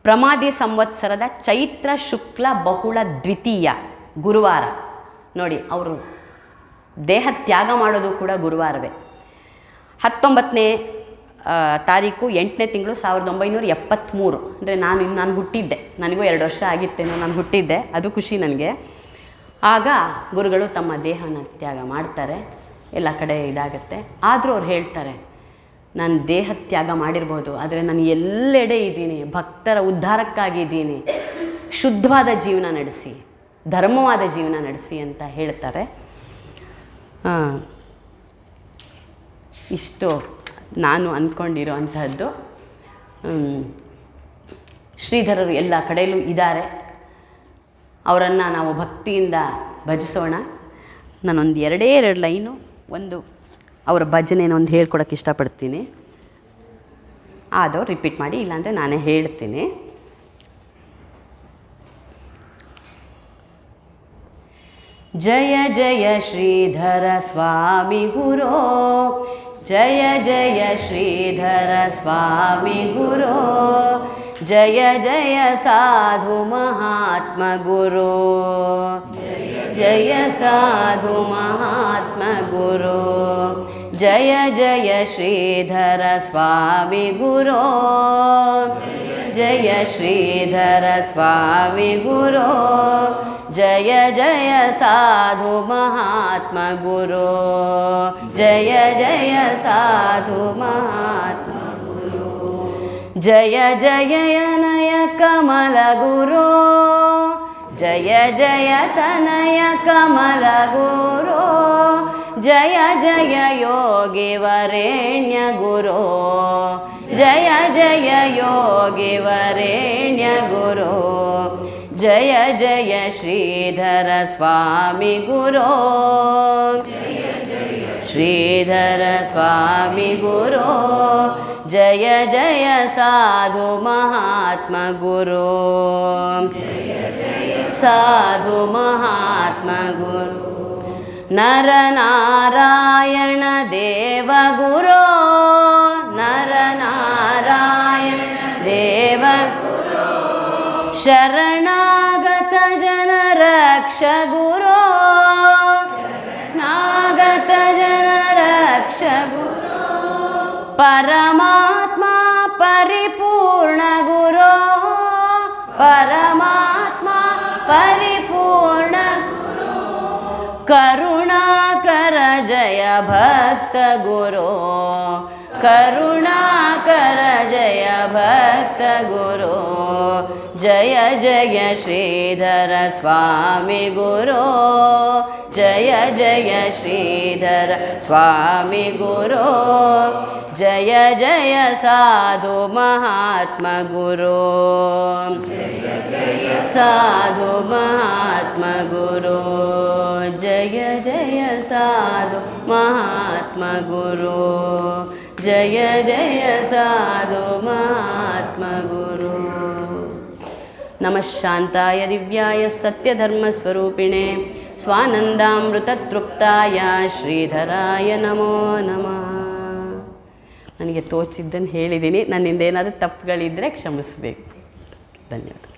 ಪ್ರಮಾದಿ ಸಂವತ್ಸರದ ಚೈತ್ರ ಶುಕ್ಲ ಬಹುಳ ದ್ವಿತೀಯ ಗುರುವಾರ ನೋಡಿ, ಅವರು ದೇಹ ತ್ಯಾಗ ಮಾಡೋದು ಕೂಡ ಗುರುವಾರವೇ. 19ನೇ ತಾರೀಕು 8ನೇ ತಿಂಗಳು 1973. ಅಂದರೆ ನಾನು ಹುಟ್ಟಿದ್ದೆ, ನನಗೂ 2 ವರ್ಷ ಆಗಿತ್ತೇನೋ, ನಾನು ಹುಟ್ಟಿದ್ದೆ, ಅದು ಖುಷಿ ನನಗೆ. ಆಗ ಗುರುಗಳು ತಮ್ಮ ದೇಹನ ತ್ಯಾಗ ಮಾಡ್ತಾರೆ. ಎಲ್ಲ ಕಡೆ ಇದಾಗುತ್ತೆ. ಆದರೂ ಅವ್ರು ಹೇಳ್ತಾರೆ, ನಾನು ದೇಹ ತ್ಯಾಗ ಮಾಡಿರ್ಬೋದು, ಆದರೆ ನಾನು ಎಲ್ಲೆಡೆ ಇದ್ದೀನಿ, ಭಕ್ತರ ಉದ್ಧಾರಕ್ಕಾಗಿದ್ದೀನಿ, ಶುದ್ಧವಾದ ಜೀವನ ನಡೆಸಿ, ಧರ್ಮವಾದ ಜೀವನ ನಡೆಸಿ ಅಂತ ಹೇಳ್ತಾರೆ. ಇಷ್ಟು ನಾನು ಅಂದ್ಕೊಂಡಿರೋ ಅಂಥದ್ದು. ಶ್ರೀಧರರು ಎಲ್ಲ ಕಡೆಯಲ್ಲೂ ಇದ್ದಾರೆ. ಅವರನ್ನು ನಾವು ಭಕ್ತಿಯಿಂದ ಭಜಿಸೋಣ. ನಾನೊಂದು 2 ಲೈನು ಒಂದು ಅವರ ಭಜನೆಯನ್ನು ಒಂದು ಹೇಳ್ಕೊಡೋಕ್ಕೆ ಇಷ್ಟಪಡ್ತೀನಿ. ಆದವ್ರು ರಿಪೀಟ್ ಮಾಡಿ, ಇಲ್ಲಾಂದರೆ ನಾನೇ ಹೇಳ್ತೀನಿ. ಜಯ ಜಯ ಶ್ರೀಧರ ಸ್ವಾಮಿ ಗುರೋ, ಜಯ ಜಯ ಶ್ರೀಧರ ಸ್ವಾಮಿ ಗುರೋ, ಜಯ ಜಯ ಸಾಧು ಮಹಾತ್ಮ ಗುರೋ, ಜಯ ಸಾಧು ಮಹಾತ್ಮ ಗುರೋ, ಜಯ ಜಯ ಶ್ರೀಧರ ಸ್ವಾಮಿ ಗುರೋ, ಜಯ ಶ್ರೀಧರ ಸ್ವಾಮಿ ಗುರೋ, ಜಯ ಜಯ ಸಾಧು ಮಹಾತ್ಮ ಗುರೋ, ಜಯ ಜಯ ಸಾಧು ಮಹಾತ್ಮ ಗುರೋ, ಜಯ ಜಯ ನಯ ಕಮಲ ಗುರೋ, ಜಯ ಜಯ ತನಯ ಕಮಲ ಗುರೋ, ಜಯ ಜಯ ಯೋಗಿ ವರೇಣ್ಯ ಗುರೋ, ಜಯ ಜಯ ಯೋಗಿ ವರೇಣ್ಯ ಗುರೋ, ಜಯ ಜಯ ಶ್ರೀಧರ ಸ್ವಾಮಿ ಗುರೋ, ಶ್ರೀಧರ ಸ್ವಾಮಿ ಗುರೋ, ಜಯ ಜಯ ಸಾಧು ಮಹಾತ್ಮ ಗುರೋ, ಸಾಧು ಮಹಾತ್ಮ ಗುರು, ನರ ನಾರಾಯಣ ದೇವ ಗುರೋ, ನರ ನಾರಾಯಣ ಶರಣಾಗತ ಜನ ರಕ್ಷ ಗುರೋ, ಶರಣಾಗತ ಜನ ರಕ್ಷ ಗುರೋ, ಪರಮಾತ್ಮ ಪರಿಪೂರ್ಣ ಗುರೋ, ಪರಮಾತ್ಮ ಪರಿಪೂರ್ಣ ಗುರೋ, ಕರುಣಾಕರ ಜಯ ಭಕ್ತ ಗುರೋ, ಕರುಣಾಕರ ಜಯ ಭಕ್ತ ಗುರೋ, ಜಯ ಜಯ ಶ್ರೀಧರ ಸ್ವಾಮಿ ಗುರೋ, ಜಯ ಜಯ ಶ್ರೀಧರ ಸ್ವಾಮಿ ಗುರೋ, ಜಯ ಜಯ ಸಾಧು ಮಹಾತ್ಮ ಗುರೋ, ಜಯ ಜಯ ಸಾಧು ಮಹಾತ್ಮ ಗುರೋ, ಜಯ ಜಯ ಸಾಧು ಮಹಾತ್ಮ ಗುರೋ, ಜಯ ಜಯ ಸಾಧು ಮಹಾತ್ಮ ಗುರು. ನಮಃ ಶಾಂತಾಯ ದಿವ್ಯಾಯ ಸತ್ಯಧರ್ಮಸ್ವರೂಪಿಣೆ ಸ್ವಾನಂದಾಮೃತತೃಪ್ತಾಯ ಶ್ರೀಧರಾಯ ನಮೋ ನಮಃ. ನನಗೆ ತೋಚಿದ್ದನ್ನು ಹೇಳಿದ್ದೀನಿ. ನನ್ನಿಂದ ಏನಾದರೂ ತಪ್ಪುಗಳಿದ್ದರೆ ಕ್ಷಮಿಸಬೇಕು. ಧನ್ಯವಾದ.